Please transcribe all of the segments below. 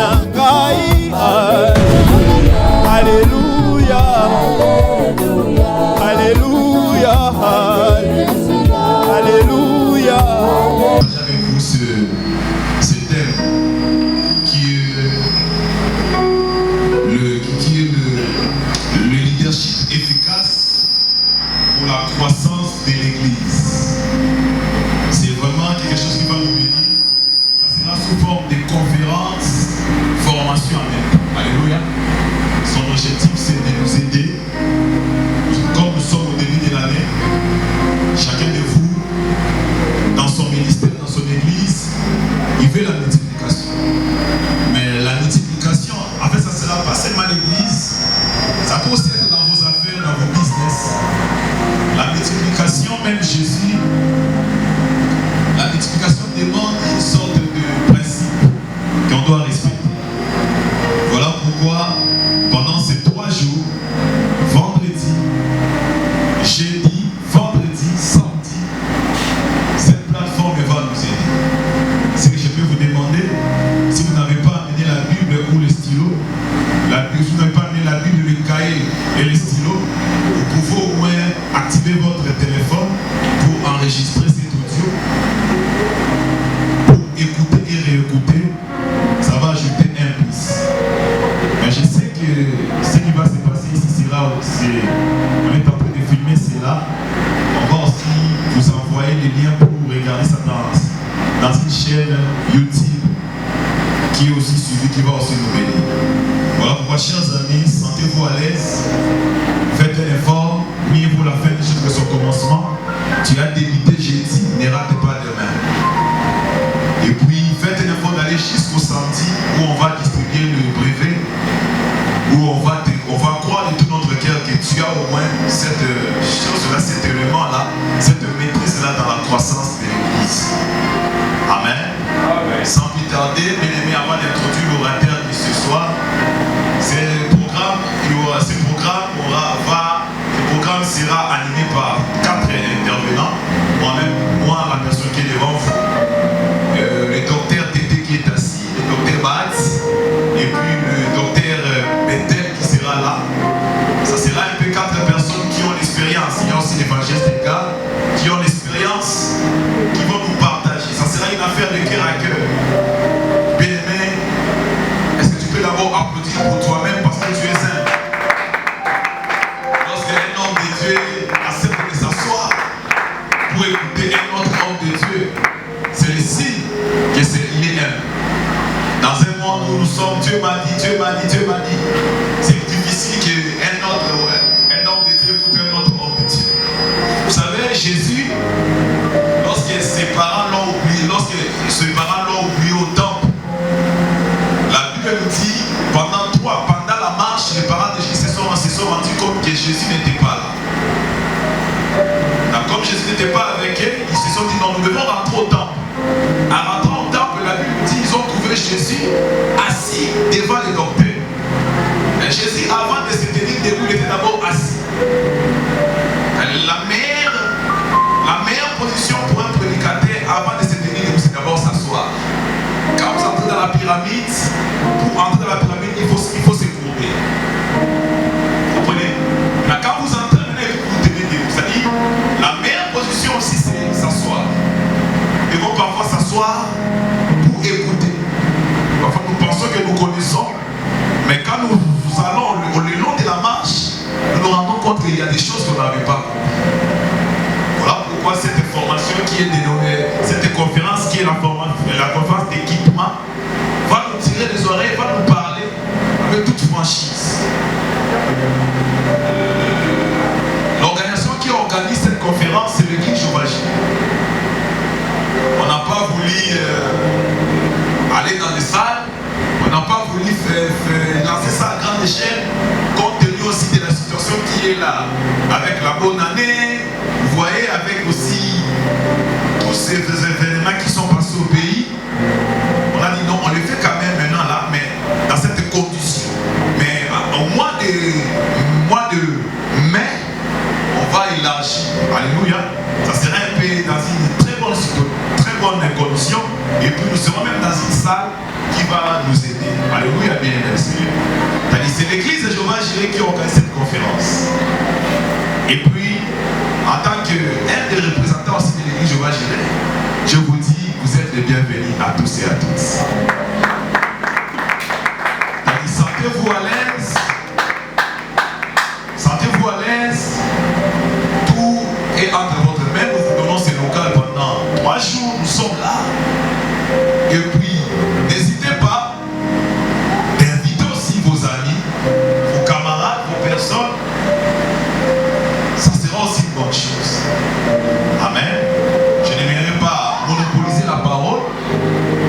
Nangai. Alléluia. Alléluia. Alléluia. Avec vous ce thème qui est le leadership efficace pour la croissance de l'Église. C'est vraiment quelque chose qui va nous bénir. Ça sera sous forme de conférences, formation en même temps. Alléluia. Son objectif, c'est de nous aider. Comme nous sommes au début de l'année, chacun de vous, dans son ministère, dans son église, il veut la multiplication. Mais la multiplication, en fait, ça ne sera pas seulement l'église, ça peut aussi être dans vos affaires, dans vos business. La multiplication, même Jésus, la multiplication demande une sorte de principe qu'on doit respecter. Voilà pourquoi, pendant ces 3 jours, vendredi, jeudi, vendredi, samedi, cette plateforme va nous aider. Ce que je peux vous demander, si vous n'avez pas amené la Bible ou le stylo, si vous n'avez pas amené la Bible, le cahier et le stylo, vous pouvez au moins activer votre téléphone pour enregistrer cet audio, pour écouter et réécouter. Ça va ajouter un plus. Mais je sais que ce qui va se passer ici sera aussi, on est en train de filmer cela. On va aussi vous envoyer les liens pour regarder ça dans une chaîne YouTube qui est aussi suivie, qui va aussi nous bénir. Voilà pourquoi, chers amis, sentez-vous à l'aise, faites un effort, mieux-vous la fin jusqu'à son commencement. Tu as débuté jeudi, ne rate pas demain. Et puis, faites un effort d'aller jusqu'au samedi où on va distribuer le brevet, où on va croire de tout notre cœur que tu as au moins cette chose-là, cet élément-là, cette maîtrise-là dans la croissance de l'Église. Amen. Amen. Sans plus tarder, bien aimé, avant d'introduire l'orateur de ce soir, ce programme sera animé par 4 intervenants. Moi-même, la personne qui est devant vous, le docteur Tété qui est assis, le docteur Batz, et puis le docteur Bethel qui sera là. Ça sera un peu 4 personnes qui ont l'expérience. Il y a aussi l'évangéliste des gars qui ont l'expérience, qui vont nous partager. Ça sera une affaire de cœur à cœur. Bien aimé, est-ce que tu peux d'abord applaudir pour toi-même parce que tu es saint? Lorsqu'un homme de Dieu accepte de s'asseoir pour écouter un autre homme de Dieu, c'est le signe que il est un. Dans un monde où nous sommes, Dieu m'a dit, Dieu m'a dit, Dieu m'a dit, c'est difficile qu'un homme de Dieu écoute un autre homme de Dieu. Vous savez, Jésus, lorsque ses parents l'ont oublié, au temple, la Bible nous dit, pendant la marche, les parents de Jésus se sont rendus compte que Jésus n'était pas là. Donc, comme Jésus n'était pas avec eux, ils se sont dit, non, nous devons rentrer au temple. En rentrant au temple, la Bible dit, ils ont trouvé Jésus assis devant les docteurs. Et Jésus, avant de se tenir debout, il était d'abord assis. La meilleure position pour un prédicateur avant de se tenir debout, c'est d'abord s'asseoir. Quand vous entrez dans la pyramide, pour entrer dans la pyramide, il faut se courber. Vous comprenez? Là, quand vous entrez, vous tenez debout. C'est-à-dire, la meilleure position aussi, c'est s'asseoir. Ils vont parfois s'asseoir pour écouter. Parfois, nous pensons que nous connaissons, mais quand nous allons le long de la marche, nous nous rendons compte qu'il y a des choses qu'on n'avait pas compris. Voilà pourquoi cette formation qui est dénommée, cette conférence qui est la conférence d'équipement, va nous tirer des oreilles, va nous parler avec toute franchise. L'organisation qui organise cette conférence, c'est le guide Jovagie. On n'a pas voulu aller dans les salles, on n'a pas voulu lancer ça à grande échelle, compte tenu aussi de la situation qui est là, avec la bonne année, vous voyez, avec aussi tous ces événements qui sont passés au pays. On a dit non, on le fait quand même maintenant là, mais dans cette condition. Mais au mois de mai, on va élargir. Alléluia. Ça sera un peu dans une très bonne condition. Et puis nous serons même dans une salle qui va nous aider. Alléluia, bien aimé Seigneur. C'est l'église de Jéhovah Jireh qui organise cette conférence. Et puis, en tant qu'un des représentants aussi de l'église Jéhovah Jireh, je vous dis, vous êtes les bienvenus à tous et à toutes. Sentez-vous à l'aise. Sentez-vous à l'aise. Tout est entre votre main. Nous vous donnons ces locales pendant 3 jours. Nous sommes là. Et puis, n'hésitez pas d'inviter aussi vos amis, vos camarades, vos personnes. Ça sera aussi une bonne chose. Amen. Je n'aimerais pas monopoliser la parole.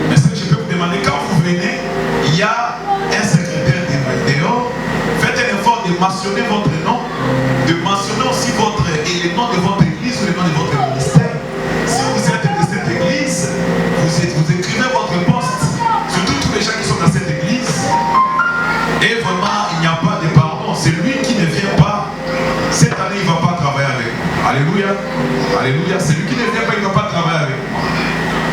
Mais ce que je peux vous demander, quand vous venez, il y a un secrétaire dehors. Faites un effort de mentionner votre nom, de mentionner aussi le nom de votre église ou le nom de votre ministère. Si vous êtes de cette église, vous écrivez votre poste, surtout tous les gens qui sont dans cette église. Et vraiment, il n'y a pas de pardon. Celui qui ne vient pas, cette année, il ne va pas travailler avec vous. Alléluia. Alléluia. Celui qui ne vient pas, il ne va pas travailler avec vous.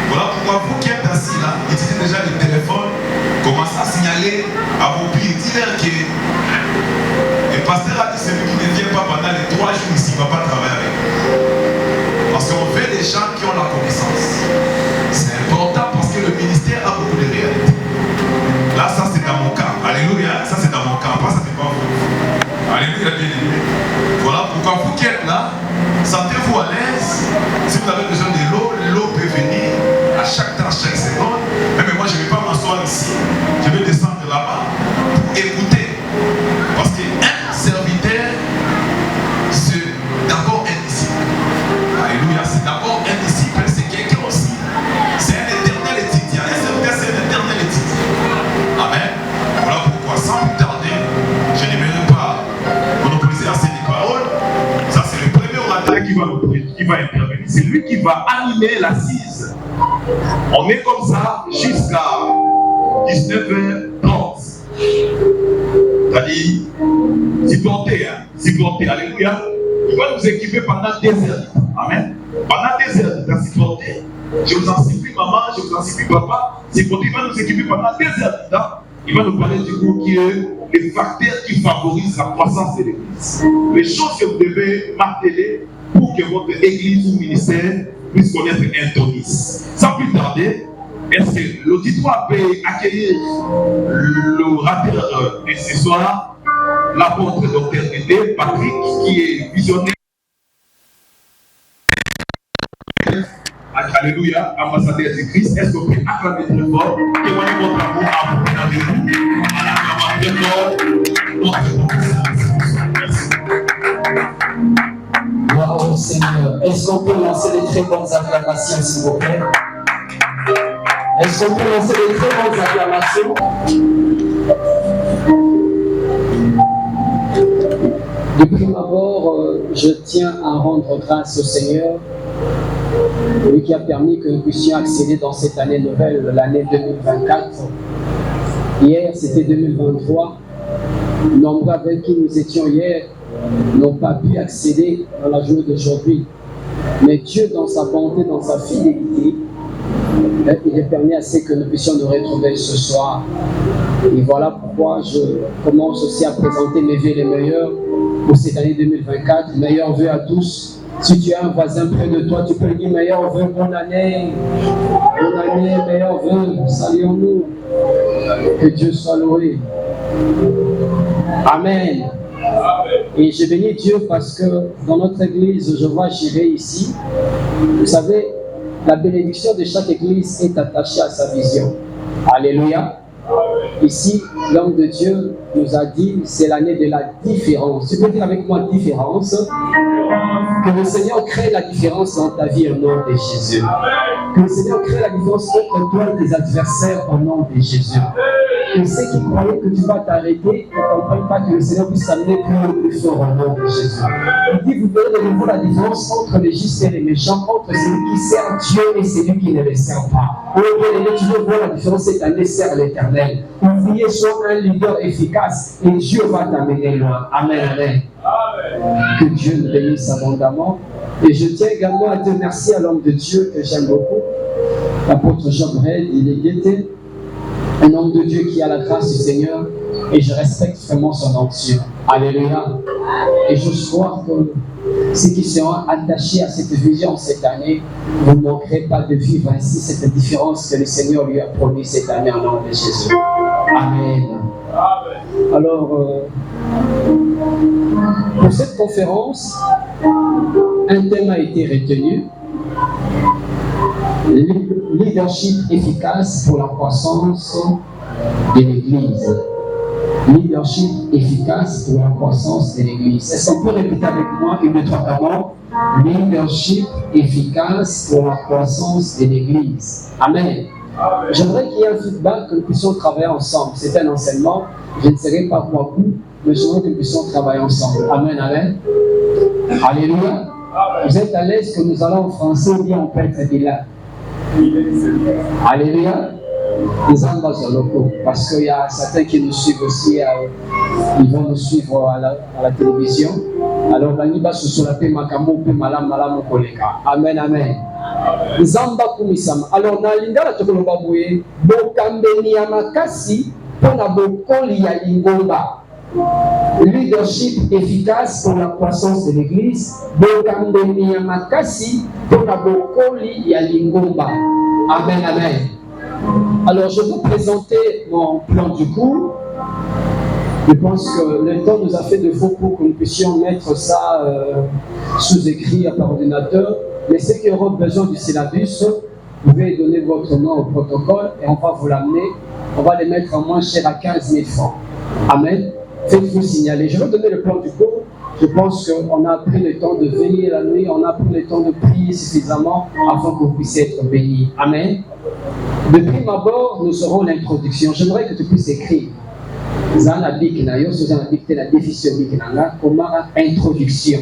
Voilà pourquoi vous qui êtes assis là, utilisez déjà le téléphone, commencez à signaler à vos pieds, dire que le pasteur a dit celui qui ne vient pas pendant les 3 jours ici, il ne va pas travailler avec vous. Parce qu'on veut des gens qui ont la connaissance. C'est important parce que le ministère a beaucoup de réalités. Là, ça c'est dans mon cas. Alléluia. Ça c'est dans mon cas. Après, ça c'est pas vous. Alléluia, bien aimé. Voilà pourquoi vous qui êtes là, sentez-vous à l'aise. Si vous avez besoin de l'eau peut venir à chaque temps, chaque seconde. Mais moi, je ne vais pas m'asseoir ici. Je vais descendre là-bas pour écouter. Parce qu'un serviteur, c'est d'abord un disciple. Alléluia. C'est d'abord un disciple. C'est quelqu'un aussi. C'est un éternel étudiant. Un serviteur, c'est un éternel étudiant. Amen. Voilà pourquoi, sans plus tarder, je n'aimerais pas monopoliser assez de paroles. Ça, c'est le premier orateur qui va intervenir. C'est lui qui va animer l'assise. On est comme ça jusqu'à 19h30. C'est-à-dire, supporter, alléluia. Il va nous équiper pendant 2 heures. Amen. Pendant 2 heures, il va supporter. Je vous en supplie, maman, je vous en supplie, papa. Supporter, il va nous équiper pendant 2 heures. Il va nous parler du coup qui est les facteurs qui favorisent la croissance de l'église. Les choses que vous devez marteler pour que votre église ou ministère puisse connaître un tonus. Sans plus tarder, est-ce que l'auditoire peut accueillir l'orateur de ce soir, l'apôtre Dr. Edé Patrick, qui est visionnaire. Alléluia, ambassadeur de Christ. Est-ce qu'on peut acclamer très fort, témoigner votre amour à vous, avec vous, à l'acclamer très fort, merci. Gloire au Seigneur. Est-ce qu'on peut lancer des très bonnes acclamations, s'il vous plaît? Est-ce qu'on peut lancer des très bonnes acclamations? De prime abord, je tiens à rendre grâce au Seigneur, lui qui a permis que nous puissions accéder dans cette année nouvelle, l'année 2024. Hier, c'était 2023. Nombreux avec qui nous étions hier n'ont pas pu accéder dans la journée d'aujourd'hui. Mais Dieu, dans sa bonté, dans sa fidélité, il est permis à ce que nous puissions nous retrouver ce soir. Et voilà pourquoi je commence aussi à présenter mes vœux les meilleurs pour cette année 2024. Meilleurs vœux à tous. Si tu as un voisin près de toi, tu peux lui dire meilleurs vœux, bonne année, meilleurs vœux, saluons-nous. Que Dieu soit loué. Amen. Et je bénis Dieu parce que dans notre église, je vois Jireh ici. Vous savez, la bénédiction de chaque église est attachée à sa vision. Alléluia. Ici, l'homme de Dieu nous a dit, c'est l'année de la différence. Tu peux dire avec moi différence? Que le Seigneur crée la différence dans ta vie au nom de Jésus. Que le Seigneur crée la différence entre toi et tes adversaires au nom de Jésus. Que ceux qui croyaient que tu vas t'arrêter ne comprennent pas que le Seigneur puisse t'amener plus fort au nom de Jésus. Il dit, vous verrez de nouveau la différence entre les justes et les méchants, entre celui qui sert Dieu et celui qui ne le sert pas. Oh bien-aimé, tu veux voir la différence cette année, sert l'Éternel. Ouvrier, sois un leader efficace et Dieu va t'amener loin. Amen, amen. Que Dieu nous bénisse abondamment. Et je tiens également à te remercier à l'homme de Dieu que j'aime beaucoup, l'apôtre Jean Brel, il est guetté. Un homme de Dieu qui a la grâce du Seigneur et je respecte vraiment son onction. Alléluia. Et je crois que ceux qui seront attachés à cette vision cette année, vous ne manquerez pas de vivre ainsi cette différence que le Seigneur lui a promis cette année en nom de Jésus. Amen. Alors, pour cette conférence, un thème a été retenu. Leadership efficace pour la croissance de l'Église. Leadership efficace pour la croissance de l'Église. Est-ce qu'on peut répéter avec moi une, deux, trois, quatre? Leadership efficace pour la croissance de l'Église. Amen. J'aimerais qu'il y ait un feedback, que nous puissions travailler ensemble. C'est un enseignement, je ne serai pas beaucoup, mais je voudrais que nous puissions travailler ensemble. Amen, amen. Alléluia. Vous êtes à l'aise que nous allons en français ou bien on peut être bilingue? Alléluia. Les ambassades locaux, parce qu'il y a certains qui nous suivent aussi, ils vont nous suivre à la télévision. Alors, Baniba Susulape Makamo Malam Malam Koleka. Amen, amen. Zamba Kumisama. Alors, dans l'Indala Tokolobaboué, Bokambeni Yamakasi, Pona Bokoli ya Lingomba. Leadership efficace pour la croissance de l'Église. Bokambeni Yamakasi, Pona Bokoli ya Lingomba. Amen, amen. Alors, je vais vous présenter mon plan du cours. Je pense que le temps nous a fait défaut pour que nous puissions mettre ça sous écrit par ordinateur. Mais ceux qui auront besoin du syllabus, vous pouvez donner votre nom au protocole et on va vous l'amener. On va les mettre en moins cher à 15 000 francs. Amen. Faites-vous signaler. Je vais donner le plan du cours. Je pense qu'on a pris le temps de veiller la nuit, on a pris le temps de prier suffisamment afin que vous puissiez être bénis. Amen. De prime abord, nous aurons l'introduction. J'aimerais que tu puisses écrire. La définition comment introduction.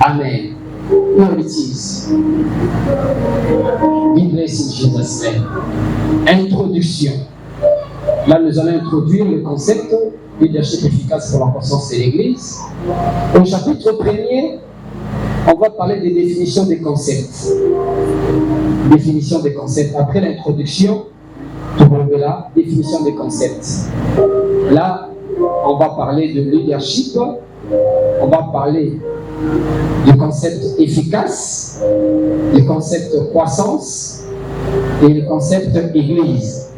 Amen. No, it is. Be blessed in Jesus' name. Introduction. Là, nous allons introduire le concept leadership efficace pour la croissance de l'Église. Au chapitre 1er, on va parler des définitions des concepts. Définition des concepts. Après l'introduction, tu vois là, définition des concepts. Là, on va parler de leadership, on va parler du concept efficace, le concept croissance et le concept église.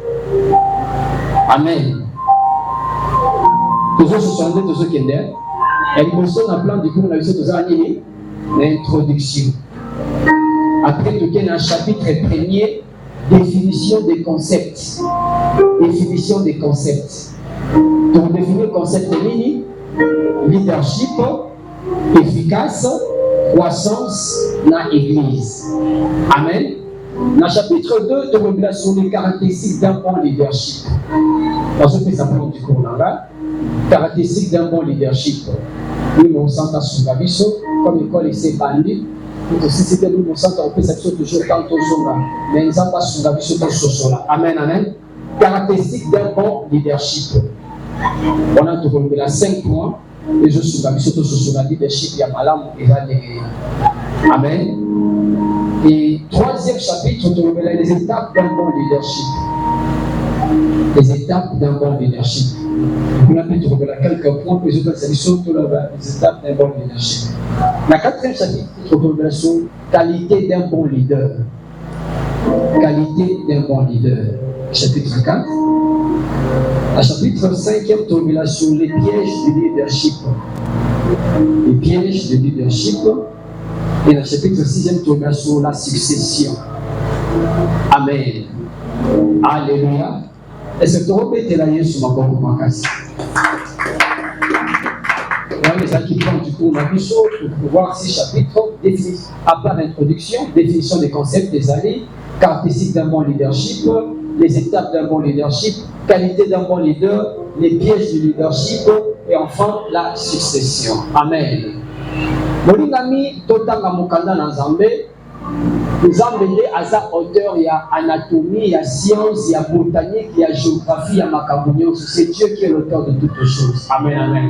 Amen. Toujours ce sont des choses qui sont là. Et nous sommes en plan du coup, on a vu ces années l'introduction. Après, tout est un chapitre premier, définition des concepts. Définition des concepts. Donc, définir le concept de leadership efficace, croissance dans l'église. Amen. Dans le chapitre 2, tu reviens sur les caractéristiques d'un bon leadership. Parce que ça prend du cours là. Caractéristiques d'un bon leadership. Nous, mon centre sur la vie, comme l'école s'est bandie. Si c'était nous, mon centre, on peut s'appuyer toujours quand on joue là. Mais nous avons pas sur la vie, sur là. Amen, amen. Caractéristiques d'un bon leadership. On a trouvé 5 points. Et je suis surtout sur la leadership, il y a Malam et Valérie. Amen. Et troisième chapitre, on trouve les étapes d'un bon leadership. Les étapes d'un bon leadership. On a pu trouver quelques points que je vais saluer surtout les étapes d'un bon leadership. La quatrième chapitre, on trouve la qualité d'un bon leader. Qualité d'un bon leader. Chapitre 4. À chapitre 5e, tombera sur les pièges du leadership. Les pièges du leadership. Et le chapitre 6e, tombera sur la succession. Amen. Alléluia. Est-ce que tu peux répéter la Yesu sur ma bonne macasse? Les gens qui prennent du coup ma mission pour voir ces chapitres, à part l'introduction, définition des concepts des années, caractéristiques d'un bon leadership, les étapes d'un bon leadership, qualité d'un bon leader, les pièges du leadership et enfin la succession. Amen. Molingami totanga mukanda na Nzambe. Nzambe nde aza auteur ya anatomie, ya science, ya botanique, ya géographie, ya makambo nyonso. C'est Dieu qui est l'auteur de toutes choses. Amen, amen.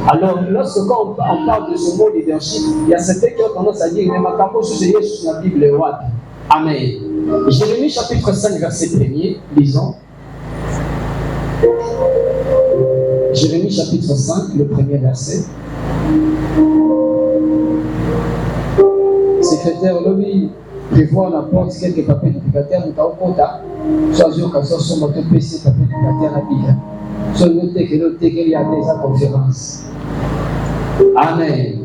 Alors, lorsque on parle de ce mot leadership, il y a certains qui ont tendance à dire mais makambo c'est Jésus sur la Bible. Amen. Jérémie chapitre 5 verset 1er, lisons. Jérémie chapitre 5, le premier verset. Secrétaire, lobby, prévoit la porte quelques papiers duplicataires, nous avons compte, soit je cas sur mon PC, papier duplicataire à Bible. Soit noté qu'il y a déjà conférence. Amen.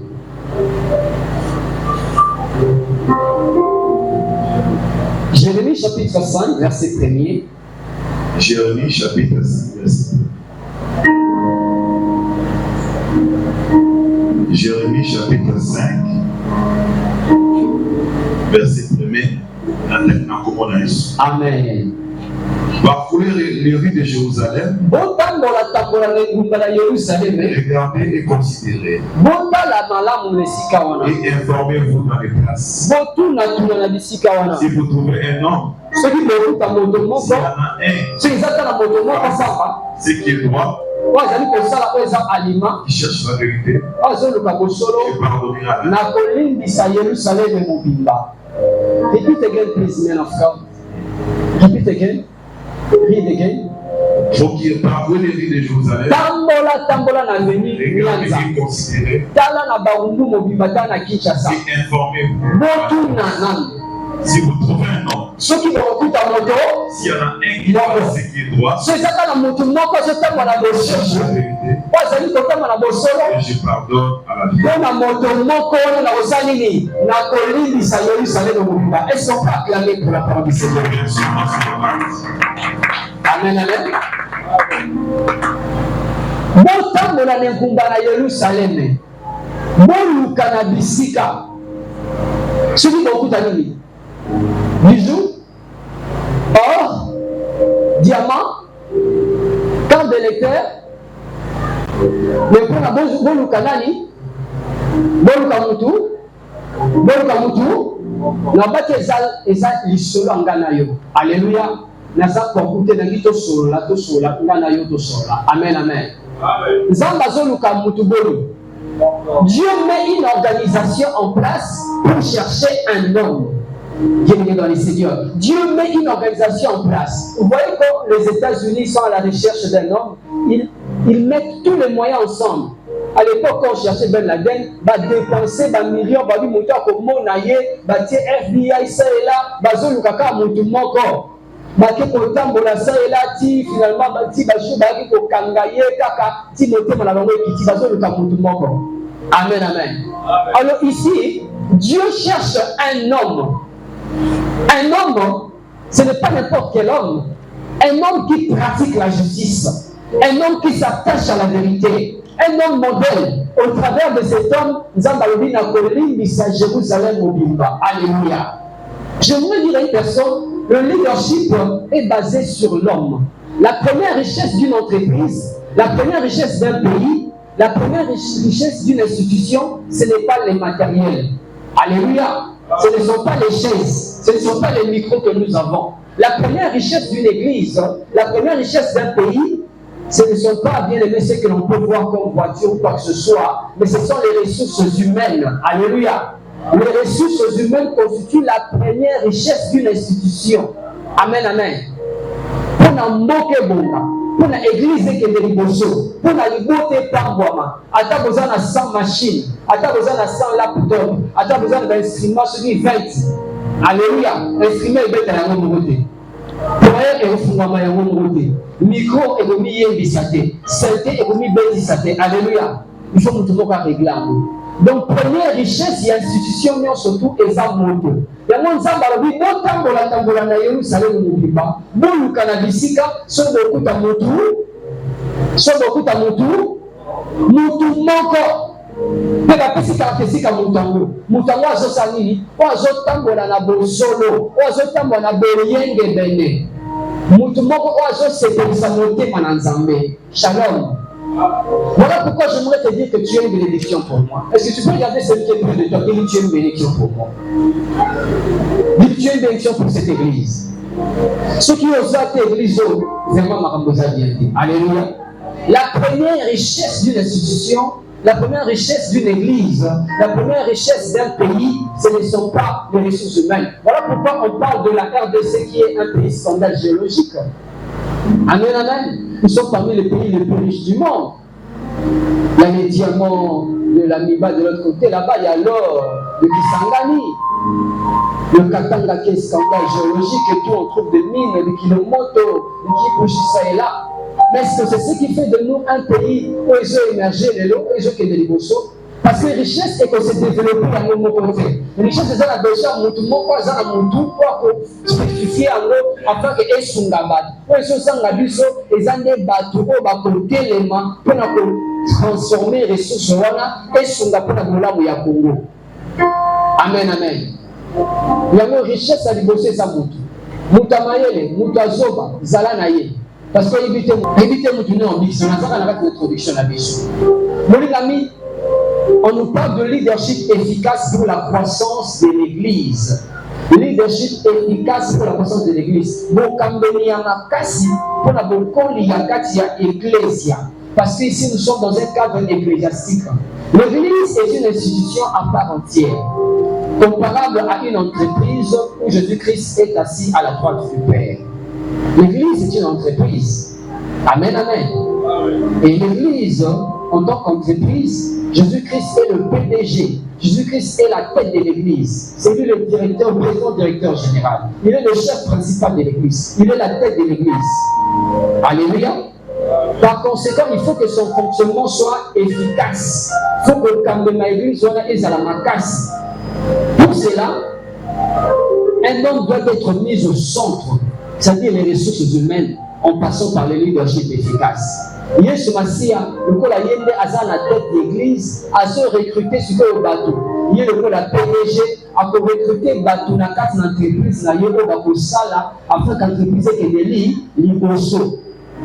Jérémie chapitre 5, verset 1er. Jérémie chapitre 5, verset 1. Jérémie chapitre 5, verset 1er. Amen. Parcourez les rues de Jérusalem. Regardez et considérez. Et informez-vous dans les places. Si vous trouvez un homme, s'il y en a un, c'est qui est droit, qui cherche la vérité, et pardonnera la Repeat again, please, man of God. Repeat again. Read again. Faut qu'il parcourt les rues de Jérusalem. Tambola na veni. Regardez et considérez. Tala na baundu mobimata na Kinshasa. Et informez-vous. Botu na nan. Si vous trouvez un homme, Soki bokuta moto. s'il y en a un qui fait ce qui est droit, Sezaka na moto moko sotambo na cherche la bosolo. vérité, Wazali kotambo na bosolo. et je pardonne à la vie. Na moto moko na osalini na kolindisa Yerusalem mobimba. Est-ce qu'on peut acclamer pour la parole du Seigneur? Bien sûr, moi, c'est le mal. Amen, amen. Botambola na ngumba na Yerusalem. Boluka na bisika. Soki bokuta nini? Bijoux, or, diamant, camp de lecteur. Mais pour la boluka nani? Boluka mutu. Na bate eza lisolo ngana yo. Alléluia. Naza kokute na ngito sola ngana yo to sola. Amen, amen. Nzamba zoluka mutu bolu. Dieu met une organisation en place pour chercher un homme. Bienvenue dans les Seigneurs. Dieu met une organisation en place. Vous voyez quand les États-Unis sont à la recherche d'un homme, ils mettent tous les moyens ensemble. À l'époque, quand on cherchait Ben Laden, bah dépenser des millions, bah lui monter comme monaye, bah tiens FBI ça et là, bah zone kaka monte moko, bah que kotambola ça et là, ti finalement bah ti bah chou bah qui kokangaye kaka, ti monte mon avango qui bah zone kaka monte moko. Amen, amen. Alors ici, Dieu cherche un homme. Un homme, ce n'est pas n'importe quel homme. Un homme qui pratique la justice. Un homme qui s'attache à la vérité. Un homme modèle. Au travers de cet homme, Zambalobi na kolimbisa Jérusalem mobimba. Alléluia. J'aimerais dire à une personne, le leadership est basé sur l'homme. La première richesse d'une entreprise, la première richesse d'un pays, la première richesse d'une institution, ce n'est pas les matériels. Alléluia. Ce ne sont pas les chaises, ce ne sont pas les micros que nous avons. La première richesse d'une église, la première richesse d'un pays, ce ne sont pas, bien aimé, ce que l'on peut voir comme voiture ou quoi que ce soit, mais ce sont les ressources humaines. Alléluia. Les ressources humaines constituent la première richesse d'une institution. Amen, amen. Pour la moque bonga, pour l'église qui est liboso, pour la liberté pambouama, à ta besoin de 100 machines, à ta besoin de 100 laptops, à ta besoin d'instruments sur les 20. Alléluia. Instrument est bête à la même côté. Poème est au fond de la même côté. Micro est au milieu de l'issate. Santé est au milieu de l'issate. Alléluia. Il faut que nous régler. Donc, première richesse, il y a institution, mais surtout, et ça monte. Il y a un zambalobi, bon tambola na Yerusalem mobimba, bon lukanabisika, so beaucoup ta mutu moko. Pega pesi karatesika mutango azo sanini, azo tambola na bosolo, azo tambola na beyenge bene. Mutu moko azo sepelisa motema na Nzambe. Shalom. Voilà pourquoi j'aimerais te dire que tu es une bénédiction pour moi. Est-ce que tu peux regarder celui qui est près de toi et dire tu es une bénédiction pour moi? Dis tu es une bénédiction pour cette église. Ceux qui ont cette église, vraiment, Marambosa bien dit. Alléluia. La première richesse d'une institution, la première richesse d'une église, la première richesse d'un pays, ce ne sont pas les ressources humaines. Voilà pourquoi on parle de la RDC qui est un pays scandale géologique. Amen, amen. Nous sommes parmi les pays les plus riches du monde. Il y a les diamants de l'Amiba de l'autre côté. Là-bas, il y a l'or de Kisangani. Le Katanga qui est scandale géologique et tout, on trouve des mines, des kilomètres, des Kibushisa est là. Mais est-ce que c'est ce qui fait de nous un pays où ils ont émergé les lots, où ils ont créé des bossos? Parce que la richesse est qu'on s'est développé à nos côtés. La richesse c'est la déjà, tout le monde a un moutou pour spécifier en gros afin que les sungabat. Où ils sont sans l'abisso, ils ont des bateaux pour les mains pour transformer les ressources et sunga pour la moula ou ya Congo. Amen, amen. Il y a une richesse à libosser sa moutou. Mouta mayele, mouta zoba, zala naye. Parce que évitez moutou ne en bix, on a ça dans la introduction à bicho. Mon ami, on nous parle de leadership efficace pour la croissance de l'Église. Leadership efficace pour la croissance de l'Église. Pour la Ecclésia. Parce qu'ici nous sommes dans un cadre ecclésiastique. L'Église est une institution à part entière, comparable à une entreprise où Jésus-Christ est assis à la droite du Père. L'Église est une entreprise. Amen, amen. Et l'Église, en tant qu'entreprise, Jésus-Christ est le PDG. Jésus-Christ est la tête de l'Église. C'est lui le directeur, le président directeur général. Il est le chef principal de l'Église. Il est la tête de l'Église. Alléluia. Par conséquent, il faut que son fonctionnement soit efficace. Il faut que quand l'Église soit à la macasse. Pour cela, un homme doit être mis au centre, c'est-à-dire les ressources humaines, en passant par le leadership efficace. Yesu Masia, le col a yende à la tête d'église, à se recruter sur le bateau. Il y a le col à PDG, à recruter le bateau dans quatre entreprises, na yebo bako sala, afin qu'entreprise ait des lits, liboso.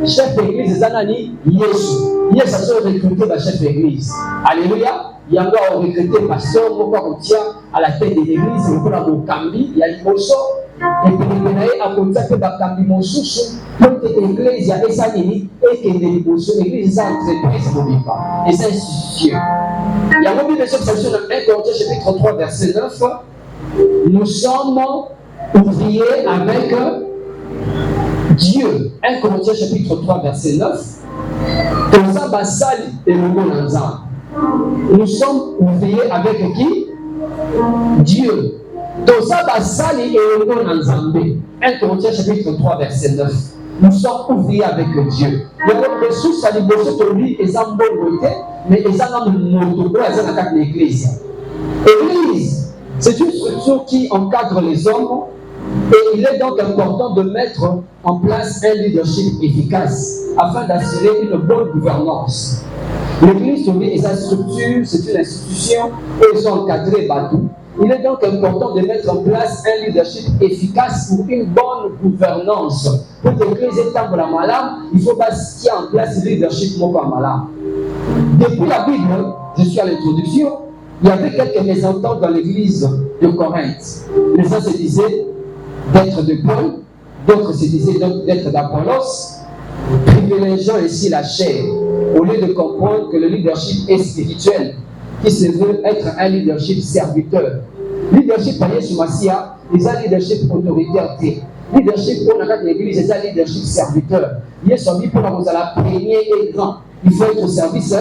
Chef d'église, Zanani, Yesu. Yesu a se recruter le chef d'église. Alléluia. Il y a encore recruté pasteur, pourquoi on tient à la tête de l'église, le col à Mokambi, il y a liboso. Et puis il a contacté Bakambi Monsoussou pour que l'église ait sa ligne et que l'église ait entreprise et sa institution. Il y a un de cette section de 1 Corinthiens chapitre 3 verset 9. Nous sommes ouvriers avec Dieu. 1 Corinthiens chapitre 3 verset 9. Nous sommes ouvriers avec qui? Dieu. Tosabasali et Nzambe. 1 Corinthiens chapitre 3 verset 9. Nous sommes ouvriers avec Dieu. Les ressources à l'Église aujourd'hui, elles ont bonne côté, mais elles ont un monopole à l'Église. L'Église, c'est une structure qui encadre les hommes et il est donc important de mettre en place un leadership efficace afin d'assurer une bonne gouvernance. L'Église aujourd'hui est une structure, c'est une institution où ils sont encadrés partout. Il est donc important de mettre en place un leadership efficace pour une bonne gouvernance. Pour que l'Église ait tant de la malade, il faut qu'il y ait en place un leadership non pas malade. Depuis la Bible, je suis à l'introduction, il y avait quelques mésententes dans l'église de Corinthe. Les uns se disaient d'être de Paul, d'autres se disaient d'être d'Apollos, privilégiant ici la chair, au lieu de comprendre que le leadership est spirituel, qui se veut être un leadership serviteur. Leadership par Yesu Masia, c'est un leadership autoritaire. Leadership pour l'église, c'est un leadership serviteur. Yesu a dit pour nous à la première et grand, il faut être au service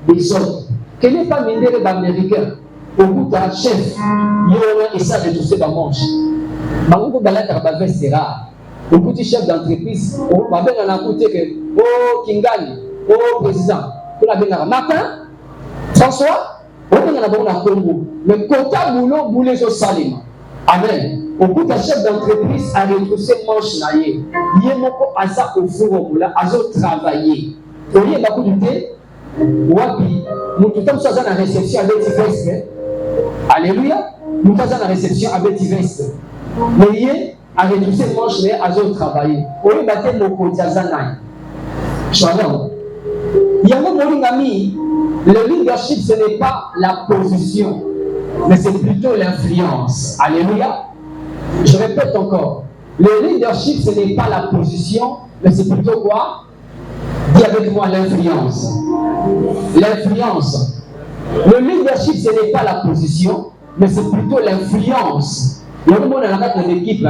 des autres. Quel n'est pas ministre d'Américain, au bout d'un chef, il y a un essai de tousser dans le manche. Bango Balaka Babé c'est rare. Au bout du chef d'entreprise, on va bien en écouter que, oh Kingani, oh président, on a bien matin, François, on a bien en Congo. Le quota boulot sur Salim. Amen. Au bout d'un chef d'entreprise a retroussé manche naïe. Il y a beaucoup à ça au four au moulin, à travailler. Au lieu de beaucoup de thé, wapi, nous tout le temps sommes en réception avec Tiveste. Alléluia. Nous sommes en réception avec Tiveste. Mais il y a retroussé manche naïe à travailler. Au lieu de battre mon quotidien naïe. Shalom. Il y a un ami. Le leadership, ce n'est pas la position, mais c'est plutôt l'influence. Alléluia. Je répète encore. Le leadership, ce n'est pas la position, mais c'est plutôt quoi? Dis avec moi l'influence. L'influence. Le leadership, ce n'est pas la position, mais c'est plutôt l'influence. Il y a un monde dans l'équipe,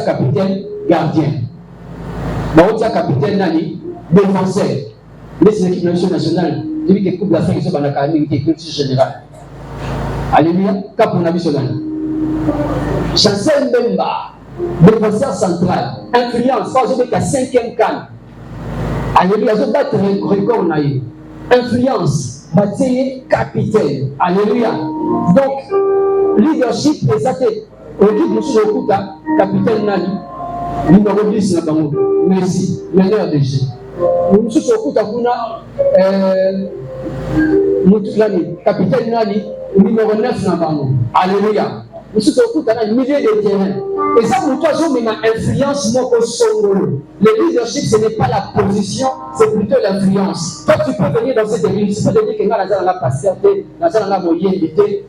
capitaine, gardien. Baotia capitaine nani, défenseur. Mais c'est l'équipe nationale. Il dit que Coupe d'Afrique, c'est dans la carrière qui est culture générale. Alléluia, cap on a vu cela. Chancel Mbemba, défenseur central, influence, pas aujourd'hui qu'à 5e canne. Alléluia, je vais battre le record naïf. Influence, bâtir capitaine. Alléluia. Donc, leadership, exacté. L'équipe monsieur Okuta, capitaine Nani, numéro 10 na bango. Merci, meneur de jeu. Monsieur Okuta kuna capitaine Nani, numéro 9 na bango. Alléluia. Monsieur Okuta na milieu de terrain. Et ça pour toi, je mets ma influence moi au solo. Le leadership, ce n'est pas la position, c'est plutôt l'influence. Toi, tu peux venir dans cette église, tu peux te dire que dans la pasteur, dans la moyenne,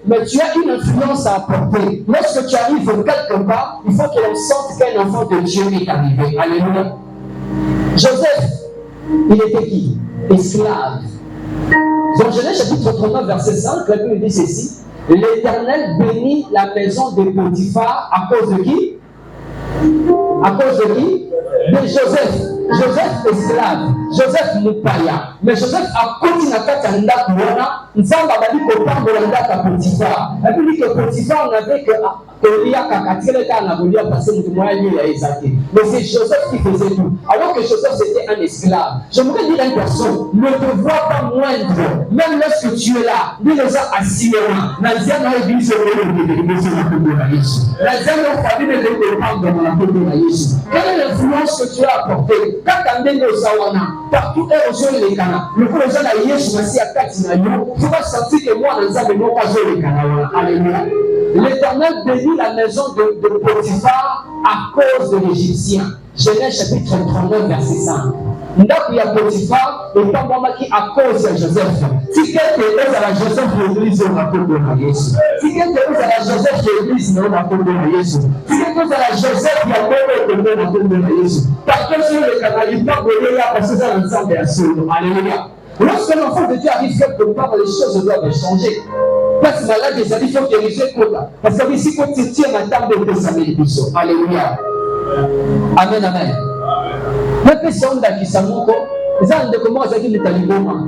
mais tu as une influence à apporter. Lorsque tu arrives quelque part, il faut que l'on sente qu'un enfant de Dieu est arrivé. Alléluia. Joseph, il était qui? Esclave. Dans Genèse chapitre 39, verset 5, la Bible dit ceci. L'Éternel bénit la maison de Potiphar à cause de qui? À cause de qui? De Joseph. Joseph esclave. Joseph Moupaya. Mais Joseph a continué à faire un ndako wana. Nzamba bali kotambola ndako Potiphar. Et puis dit que Potiphar n'avait que Elia Kakatile kana voulu passer mutu moya lui à Isaac. Mais c'est Joseph qui faisait tout. Alors que Joseph c'était un esclave. J'aimerais dire à une personne, ne te vois pas moindre. Même lorsque tu es là, dis les gens assis là. Nazia n'a église au milieu de la Jésus. Nazia n'a pas dit de l'école dans la peau de la Jésus. Quelle est l'influence que tu as apportée? Quand tu as des Osawana, partout est aux jeunes les canards. Le coup de gens à Yesu, merci à Katina, tu vas sentir que moi, dans un moment, pas jouer les canards. Alléluia. L'Éternel bénit la maison de Potiphar à cause de l'Égyptien. Genèse chapitre 39, verset 5. Ndako ya Potiphar et pas moi qui à cause de Joseph. Si quelqu'un est à la Joseph l'église, on a fait de Jésus. Si quelqu'un est à la Joseph l'église, on a fait de Jésus. Si quelqu'un est à la Joseph, il y a beaucoup de Jésus. Parce que sur le canal, il pas brûler là parce que c'est l'ensemble de solo. Alléluia. Lorsque l'enfant de Dieu arrive quelque part, les choses doivent changer. Parce que malade des amis, il faut diriger quoi? Parce que ici, quand tu tiens la table de Samuel Bissot. Alléluia. Amen, amen. Mais personne n'a qui s'amour, les gens de comment ils ont dit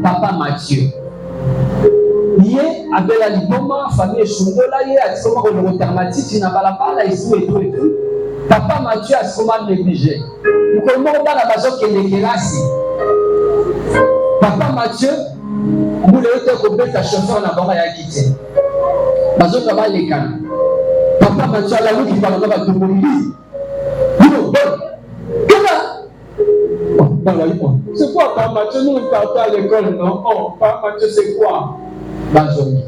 Papa Mathieu. Yé, avec la liboma, famille Chungola, yé, à ce moment où le retarmatique, tu n'as pas la parole, et tout et tout et tout. Papa Mathieu, à ce moment négligé. Nous connaissons pas la base qui est dégueulasse. Papa Mathieu, vous voulez être ta chauffeur là-bas, il y a quitté. Bazo kaba les cannes. Papa Mathieu, la route qui parle de la Toumoulie. C'est quoi Papa Mathieu? Nous ne partons à l'école, non? Oh, Papa Mathieu, c'est quoi? Bazomi.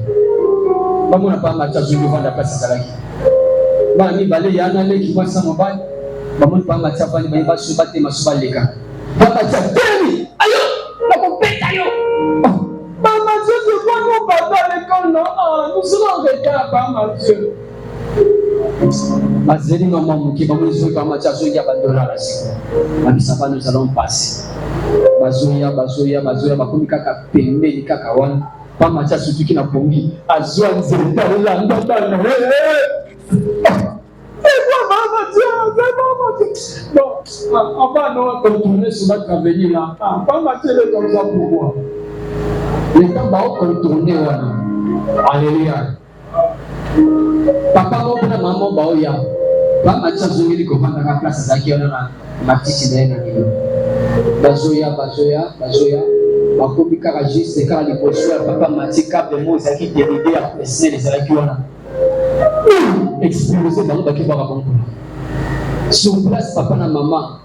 Comment Papa Mathieu, je vais vendre la place à la vie. Bami balé, il y a un allé qui voit ça mobile. Maman Papa Mathieu, il va se battre, il va se battre les cannes. Papa Mathieu, Demi! Aïe! La compète, aïe! Papa Mathieu, c'est quoi nous partons à l'école, non? Nous serons en retard, Papa Mathieu. Mazeli maman qui va nous jouer par Mathieu, il y a pas de dollar là-dessus. Mabisapa, nous allons passer. Bazoya, bakomi kaka pembe ni kaka wana. Pas Mathieu surtout qui n'a pas mis. Azoa nzeta la ndanda. C'est quoi Mathieu? Non, on va nous contourner sur notre avenir là. Pas Mathieu est comme ça pour moi. Les temps va contourner wana. Alléluia. Papa mon maman baoya. Pas Mathieu zongeli ko panda ka place zaki ona na matisi na ngilo. Bazoya. Bakomi kaka juste kaka liposo ya Papa Mathieu kable mo zaki dérivé à presser les zaki wana. Exploser dans le qui va raconter. Sur place, papa et maman,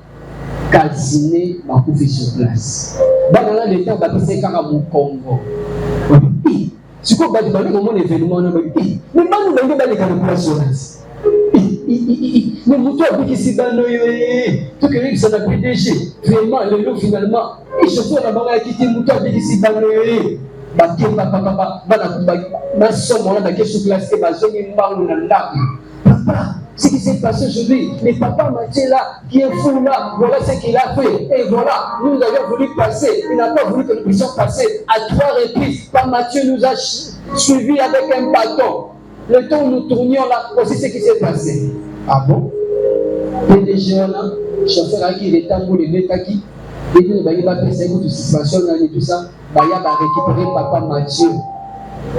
calciné, ma coupe sur place. Dans l'état, on va passer à mon Congo. Si vous avez un événement, mais nous avons des calculations. Mais nous avons dit que c'est dans le tout que ça n'a plus déchets. Vraiment, le lot finalement, et je vois la barre qui dit nous avons dit que c'est dans le papa, ce qui s'est passé aujourd'hui, mais Papa Mathieu là, qui est fou là, voilà ce qu'il a fait. Et voilà, nous avons voulu passer, il n'a pas voulu que nous puissions passer à 3 reprises. Papa Mathieu nous a suivis avec un bâton. Le temps où nous tournions là, voici ce qui s'est passé. Ah bon? PDG là, chauffeur qui est tango les métaki, et puis il va passer toute situation et tout ça, il va récupérer papa Mathieu,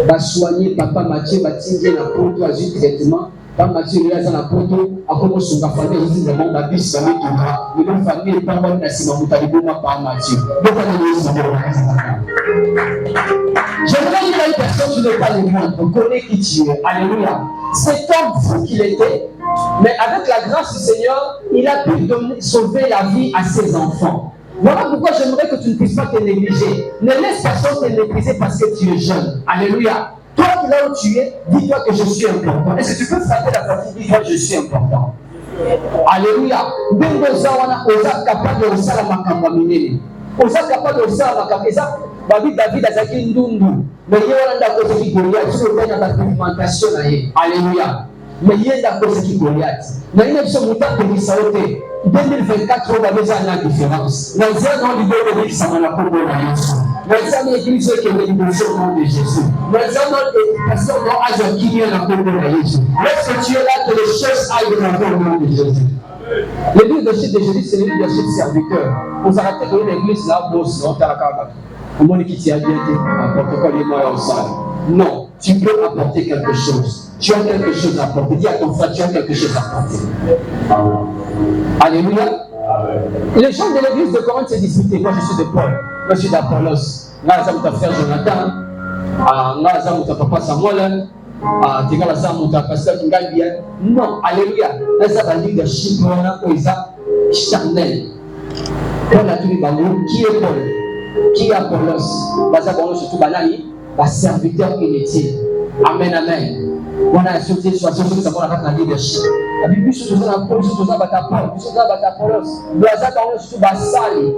va soigner papa Mathieu, va tirer la pointe à un traitement. Quand Mathieu est dans la pointe, à comment son famille est vraiment la vie, ça va être mais la famille est pas bonne, la Simon Taliboma par Mathieu. J'aimerais dire à une personne qui n'est pas le monde, on connaît qui tu es. Alléluia. C'est comme vous qu'il était, mais avec la grâce du Seigneur, il a pu sauver la vie à ses enfants. Voilà pourquoi j'aimerais que tu ne puisses pas te négliger. Ne laisse personne te négliger parce que tu es jeune. Alléluia. Toi qui là où tu es, dis-toi que je suis important. Est-ce que tu peux frapper la partie, dis-toi que je suis important. Alléluia. Osa capable de faire la makambo minene. Osa capable de faire la makambo. David a zaki ndundu. Mais il y a un cause qui Goliath. Tu peux faire la documentation. Alléluia. Mais il y a un cause qui Goliath. Mais il y a un mouton de Saoté. 2024, on va déjà la différence. Dans un an, il doit dire que ça m'a la combo. Dans un an, l'église qui est au nom de Jésus. Dans un an, les personnes n'ont pas qui vient la combo de Jésus. Lorsque tu es là, que les choses aillent dans le nom de Jésus. Le leadership de Jésus, c'est le leadership serviteur. Vous arrêtez de l'église là, boss, non, t'as la carte. Comment est-ce que tu as bien dit, n'importe quoi, les moyens au sol. Non, tu peux apporter quelque chose. Tu as quelque chose à apporter. Dis à ton frère, tu as quelque chose à apporter. Alléluia. Les gens de l'église de Corinthe se disputaient. Moi, je suis de Paul. Moi, je suis d'Apollos. Là, ça mon frère Jonathan. Là, ça mon papa Samuel. Là, ça mon pasteur Kingalbia. Non, alléluia. Là, ça va dire de Chimona, Oisa, Charnel. Paul a tous les ballons. Qui est Paul? Qui est Apollos? Là, ça va surtout Banani, la serviteur inutile. Amen, amen. On a sauté sur la société, ça va la leadership. La Bible dit que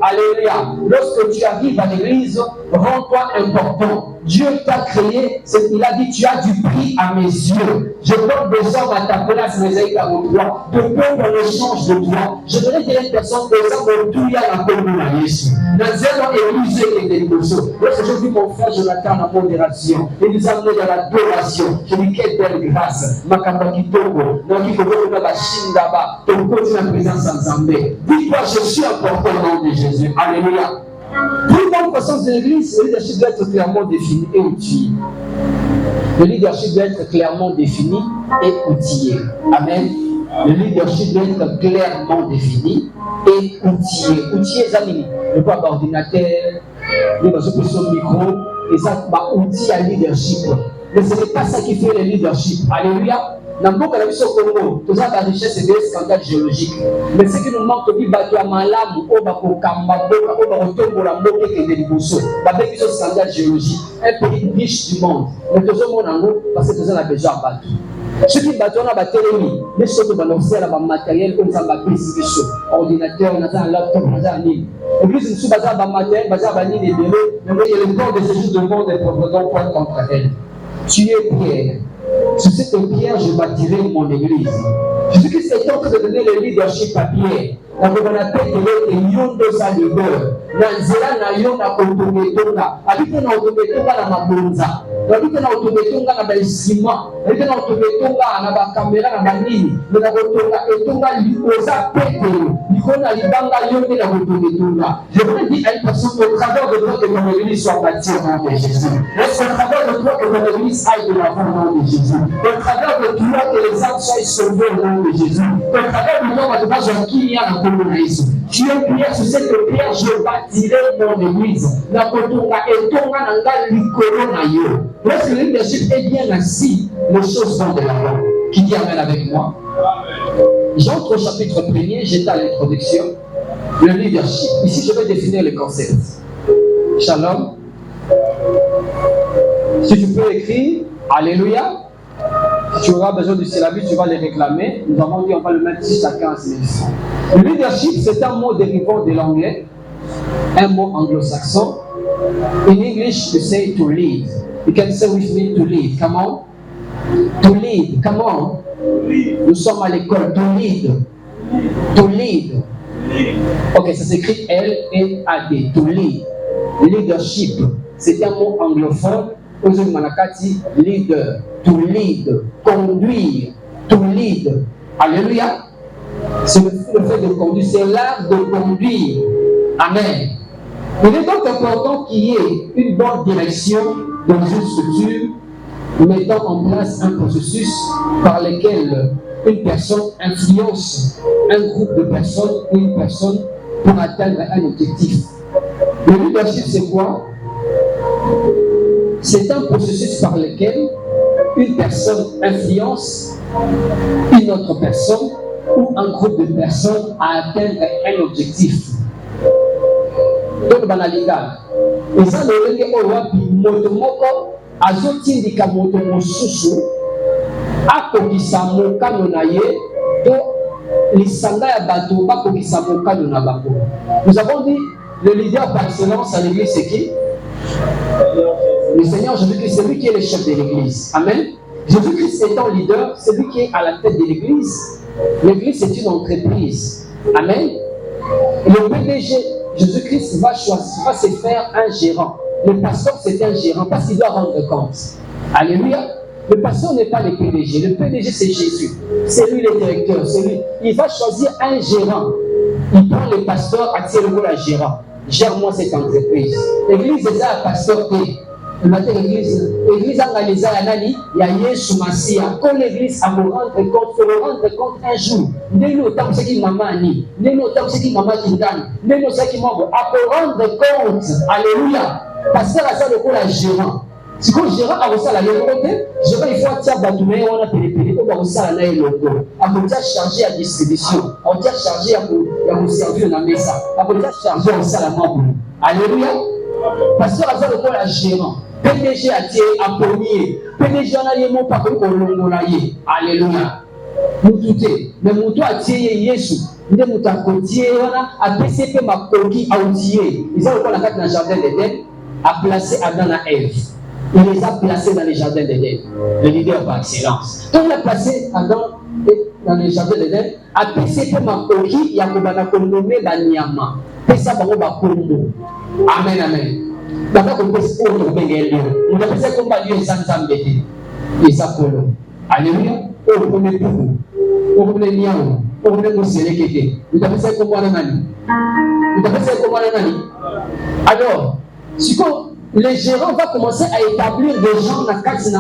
alléluia. Lorsque tu arrives à l'église, rends-toi important. Dieu t'a créé, il a dit tu as du prix à mes yeux. Je donne des hommes à ta place, mais avec la droit. De peur qu'on échange de toi. Je voudrais dire à une personne que ça me tout y a la commune à Jésus. Dans un église et des émotions. Lorsque je dis mon frère Jonathan en modération, il nous a amené dans l'adoration. Je dis quelle belle grâce. Makamba Kitoko, non qui faut que la Chine là-bas, ton côté la présence en Zambé. Dis-toi, je suis important au nom de Jésus. Alléluia. Pour une bonne croissance de l'église, le leadership doit être clairement défini et outillé. Le leadership doit être clairement défini et outillé. Amen. Le leadership doit être clairement défini et outillé. Outillé, c'est le pas d'ordinateur, le micro, et ça, outil à leadership. Mais ce n'est pas ça qui fait le leadership. Alléluia. Dans beaucoup de choses au Congo, tout ça, la richesse et des scandales géologiques. Mais ce qui nous manque, c'est que bateau malam, ou bako kamba, ou bako tombo la moke et des bousseaux. Avec ce scandale géologique, un pays riche du monde. Mais tout ça, mon ango, parce que tout ça, on a besoin de bateau. Ceux qui battent, on a battu les choses qui vont faire le matériel, comme ça, ordinateur, on a un laptop, on a un livre. Et puis, si nous avons un matériel, on a un livre, mais il y a le temps de ces choses de monde et pour point contre elle. Tu es Pierre. Sur cette pierre, je bâtirai mon église. Jésus s'est en train de donner le leadership à Pierre. La gouvernante est yondo sa leader. Nanzela na yo na kotometonga. Abite na otometonga na mabonza. Abite na otometonga na baisima. Abite na otometonga na bakamera na banini. Na kotonga etonga likoza pete. Likona libanga yonde na kotometonga. Je voudrais dire à une personne au travers de toi que ton église soit bâtie au nom de Jésus. Est-ce qu'au travers de toi que ton église aille de l'avant au nom de Jésus. Au travers de toi que les âmes soient sauvées au nom de Jésus. Au travers de toi que tu vas qui y a la tu es Pierre, sur cette pierre, je bâtirai mon église. La kotonga etonga nanga likolo na yo. Lorsque le leadership est bien assis, les choses vont de l'avant. Qui dit amen avec moi? J'entre au chapitre 1er, j'étais à l'introduction. Le leadership. Ici, je vais définir le concept. Shalom. Si tu peux écrire, alléluia. Si tu auras besoin du syllabus, tu vas les réclamer. Nous avons dit on va le mettre 10 à 15 000 francs. Le leadership, c'est un mot dérivant de l'anglais, un mot anglo-saxon. In English, you say to lead. You can say with me to lead. Come on. To lead. Come on. Nous sommes à l'école. To lead. To lead. Ok, ça s'écrit L-E-A-D. To lead. Leadership, c'est un mot anglophone. Aujourd'hui, Manakati, leader. To lead, conduire, to lead. Alléluia. C'est le fait de conduire, c'est l'art de conduire. Amen. Il est donc important qu'il y ait une bonne direction dans une structure, mettant en place un processus par lequel une personne influence un groupe de personnes ou une personne pour atteindre un objectif. Le leadership, c'est quoi? C'est un processus par lequel une personne influence une autre personne ou un groupe de personnes à atteindre un objectif. Donc, banalidad. Et ça, le wapi moto moko azotindika moto mosusu akokisa mokano na ye to lisanga ya bato bakokisa mokano na bango. Nous avons dit le leader par excellence à l'église, c'est qui? Le Seigneur Jésus-Christ, c'est lui qui est le chef de l'église. Amen. Jésus-Christ étant leader, c'est lui qui est à la tête de l'église. L'église, c'est une entreprise. Amen. Le PDG, Jésus-Christ va se faire un gérant. Le pasteur, c'est un gérant parce qu'il doit rendre compte. Alléluia. Le pasteur n'est pas le PDG. Le PDG, c'est Jésus. C'est lui le directeur. C'est lui. Il va choisir un gérant. Il prend le pasteur à tirer le gérant. Gère-moi cette entreprise. L'église est un pasteur. L'église angaliza ya nani ya Yesu Masia. Quand l'église a me rendre compte un jour. Ndeni otam seki mamani, ndeni otam seki mama kindani, ndeni seki mambo a rendre compte. Alléluia. Pasteur a ça le coup la gérant. Si vous gérant a ça la côté, gérant il faut tirer batume on a télépélé ou ba ça na logo. A peut charger à distribution, on tient charger à vous servir na mesa. A peut charger on ça la mambo. Alléluia. Pasteur a ça le coup la gérant. PDG a tiré à premier. PDG en a yé mon papa qu'on l'a yé. Alléluia. Nous douter. Mais mon toit a tiré Yesu. Nous avons à côté. A PCP ma coquille à outiller. Ils ont encore la carte dans le jardin d'Éden. A placé Adam et Ève. Il les a placés dans le jardin d'Éden. Le leader par excellence. Quand il a placé Adam dans le jardin d'Éden, a PCP ma coquille. Il y a qu'on nommé Banyama. PCP ma coquille. Amen, amen. D'abord, on peut se faire un peu on a fait comme Dieu sans s'embêter. Et ça pour nous. Alléluia. On connaît tout. On connaît bien. On connaît nos sélectés. Vous avez fait comme Nani. Vous avez fait comme Nani. Alors, si les gérants vont commencer à établir des gens dans la case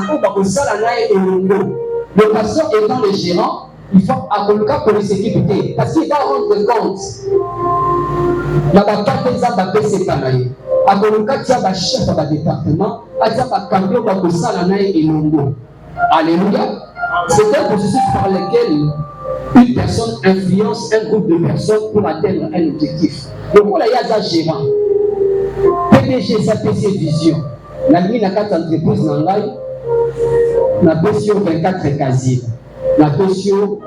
où le pasteur étant le gérant, il faut à colocar pour les équiper. Parce qu'il va rendre compte. La carte des abattés, c'est pas là. Akoloka tia ba chef ba département, atia ba cambio ba kosala na elongo. Alléluia. C'est un processus par lequel une personne influence un groupe de personnes pour atteindre un objectif. Donc on a ya gérant. PDG ça PC vision. La ligne na 4 entreprises dans l'ai. Na PCO 24 casiers. La PCO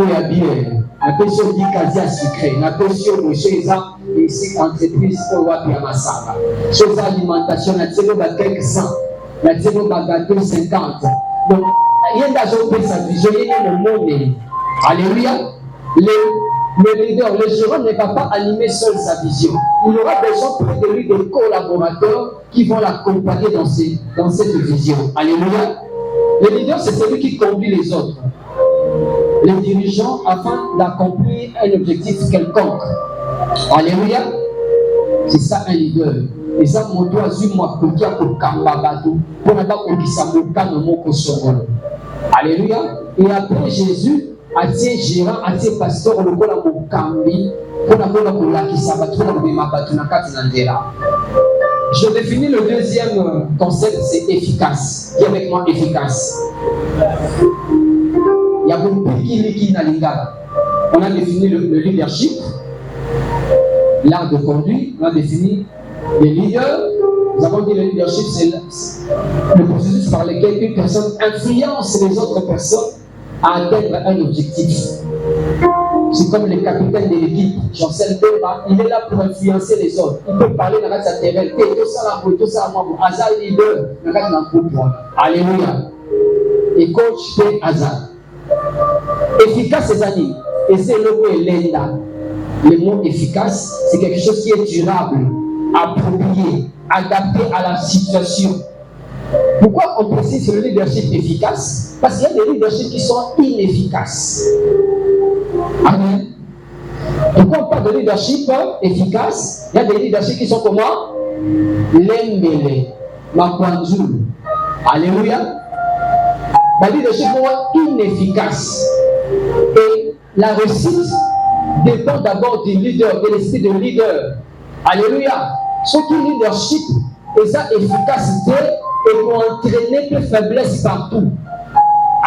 Oyabier. La PCO 10 casiers sucrés. La PCO Moïse ici entreprise pour wapi ya masanga. Chose alimentation na telo ba quelques cents, na telo ba gâteau 50. Donc il y a des sa vision, il y a le monde. Alléluia. Le leader, le gérant ne va pas animer seul sa vision. Il aura besoin près de lui de collaborateurs qui vont l'accompagner dans cette vision. Alléluia. Le leader, c'est celui qui conduit les autres, les dirigeants, afin d'accomplir un objectif quelconque. Alléluia. C'est ça un leader. Et ça, mon doigt, moi, pour qu'il y ait un cambabatou, pour ne pas qu'on dise Alléluia. Et après, Jésus a été gérant, a été pasteur, le bon amour cambi, pour ne pas qu'on l'a qui s'abattu, on a mabattu na kati nandera. Je définis le deuxième concept, c'est efficace. Dis avec moi, efficace. Il y a beaucoup qui n'a l'ingala. On a défini le leadership. L'art de conduire, on a défini les leaders. Nous avons dit le leadership, c'est le processus par lequel une personne influence les autres personnes à atteindre un objectif. C'est comme le capitaine de l'équipe, Jean-Cel Bemba, il est là pour influencer les autres. Il peut parler dans sa terre, tout ça, Hazard leader, dans le groupe. Alléluia. Et coach P. Hazard. Efficace, c'est amis. Et c'est le mot Lenda. Le mot efficace, c'est quelque chose qui est durable, approprié, adapté à la situation. Pourquoi on précise sur le leadership efficace? Parce qu'il y a des leaderships qui sont inefficaces. Amen. Pourquoi on parle de leadership efficace? Il y a des leaderships qui sont comment? Lembele, Makwanzulu. Alléluia. Le leadership est inefficace. Et la réussite dépend d'abord du leader, de l'esprit de leader. Alléluia. Ce qui est leadership et sa efficacité et pour entraîner plus faiblesse partout.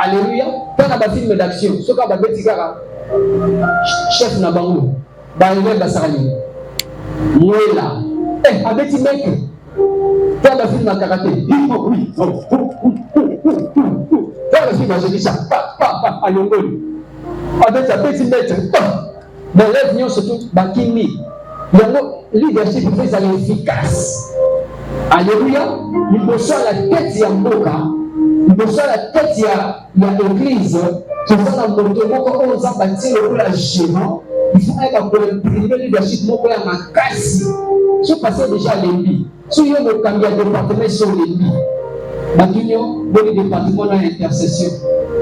Alléluia. Quand on a un film d'action, ce qu'on a dit, chef Nabango, Baïvé Bassarani, Mouela, avec un mec, quand on a un film de karaté, oui, quand on a un film de Jésus, à Yongoli, avec un petit mec, dans l'avenir surtout, Bakimi, le leadership fait ça efficace. Alléluia. Il faut sur la tête de Mboka, il faut sur la tête de l'église, qui sont dans le monde, on a bâti le gérant, il faut imprimer le leadership, mon père m'a cassé. Si vous passez déjà l'ennemi, si vous avez un département sur l'ennemi, bon département dans l'intercession,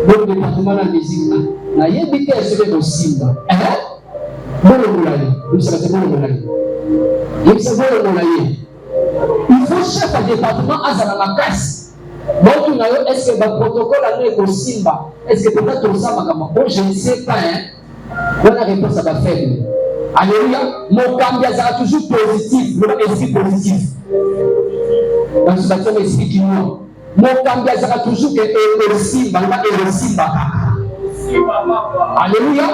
bon département dans la musique, il y a des gens qui sont possibles. Bon le moulaï, vous savez, bon le moulaï. Il faut chef de département à Zalamakasi. Donc, est-ce que le protocole est possible? Est-ce que peut-être ça va? Bon, je ne sais pas. On a réponse à ma faible. Alléluia. Mon cambia sera toujours positif. Mon esprit positif. Dans ce bâtiment, esprit qui nous. Mon cambia sera toujours possible. Alléluia.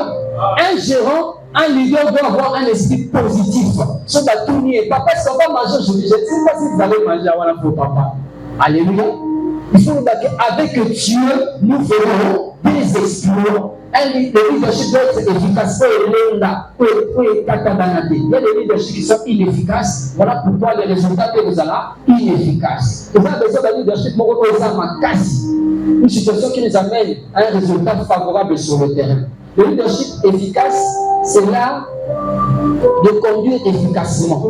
Un gérant, un leader doit avoir un esprit positif. Ce n'est tout nier. Papa, est-ce qu'on va manger aujourd'hui? Je ne sais pas si vous allez manger avant pour papa. Alléluia. Il faut qu'avec Dieu, nous ferons des exploits. Le leadership doit être efficace. Il y a des leaderships qui sont inefficaces. Voilà pourquoi les résultats que vous avez inefficaces. Vous avez besoin d'un leadership une situation qui nous amène à un résultat favorable sur le terrain. Le leadership efficace, c'est l'art de conduire efficacement,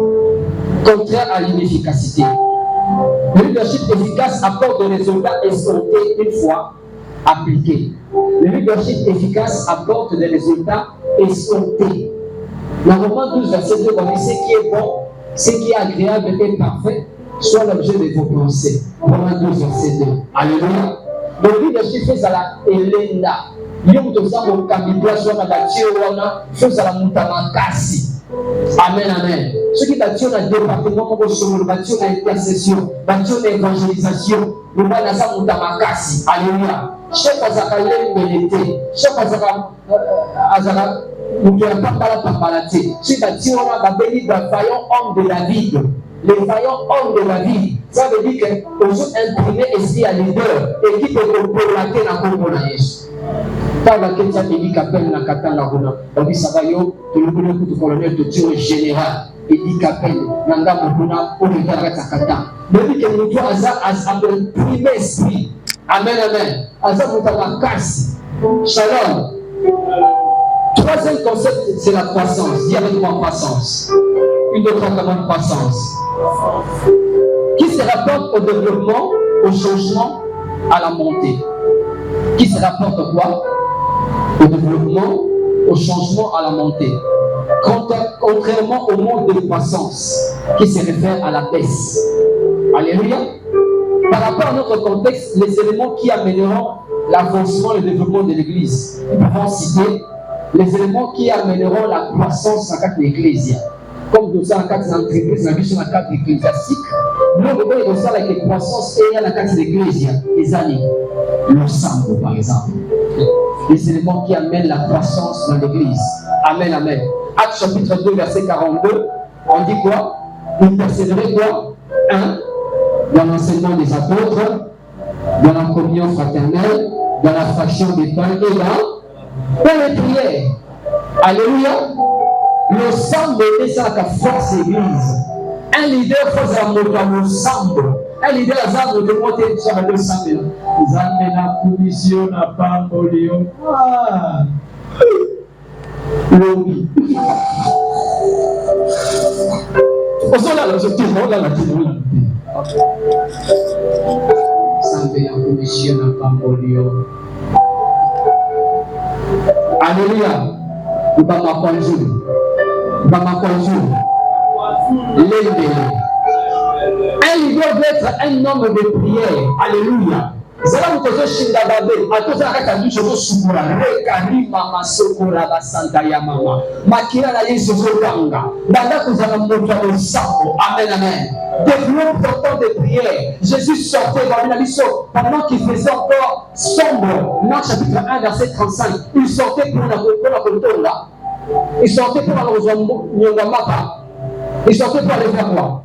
contraire à l'inefficacité. Le leadership efficace apporte des résultats escomptés une fois appliqués. Le leadership efficace apporte des résultats escomptés. Dans Romains 12, verset 2, on dit ce qui est bon, ce qui est agréable et parfait, soit l'objet de vos pensées. Romains 12, verset 2. Alléluia. Le leadership fait à la Elena. Amen, amen. Ce qui bâtit un département comme le bâti une intercession, bâti une évangélisation, le bâti un mutamakasi. Alléluia. Chef Azaka Belete, chef Azaka Mutamakasi. Ce bâti on a béni le vaillant homme de David. Les vaillants hommes de la vie, ça veut dire que nous sommes imprimés ici à leader et qui peut compromettre la communauté. Quand la question dit qu'appelle la katana rona, on dit ça va yo, tu le connais pour le colonel de Dieu général, et dit qu'appelle nanga mona au regard sa kata. Mais dit que nous devons imprimer esprit. Amen, amen. Asa mutama kasi. Shalom. Troisième concept, c'est la croissance. Dis avec moi croissance. Une autre commande croissance. Qui se rapporte au développement, au changement, à la montée. Qui se rapporte quoi? Au développement, au changement, à la montée. Contrairement au mode de croissance, qui se réfère à la baisse. Alléluia. Par rapport à notre contexte, les éléments qui amèneront l'avancement et le développement de l'Église, nous pouvons citer les éléments qui amèneront la croissance dans quatre églises. Comme nous sommes dans quatre entreprises, nous sommes dans quatre ecclésiastiques, nous avons aussi la croissance et la quatre églises, les années. L'ensemble, par exemple. Les éléments qui amènent la croissance dans l'église. Amen, amen. Actes chapitre 2, verset 42, on dit quoi? Vous persévérez quoi? 1. Dans l'enseignement des apôtres, dans la communion fraternelle, dans la fraction des pains et dans les prières. Alléluia. L'ensemble est ça la force église. Un leader faut un ensemble. Un leader a de monter sur le ensemble. Ils amènent la commission à Pambolio. Ah. Lobby. On s'en a l'objectif, on a la monsieur na Pambolio. Alléluia. Bama Kwanzou. L'Indélé. Il doit être un homme de prière. Alléluia. Zala mtoto shinda babe. Atoza kaka bicho sukura. Rekari mama sokora basanta ya mama. Makira na Yesu zokanga. Banda kuzana mmoja wa sako. Amen, amen. Des gros porteurs de prière. Jésus sortait dans la mission pendant qu'il faisait encore sombre. Marc chapitre 1 verset 35. Il sortait pour la contola. Il sortait pour la Rosombo, Nyongamapa. Il sortait pour aller faire quoi?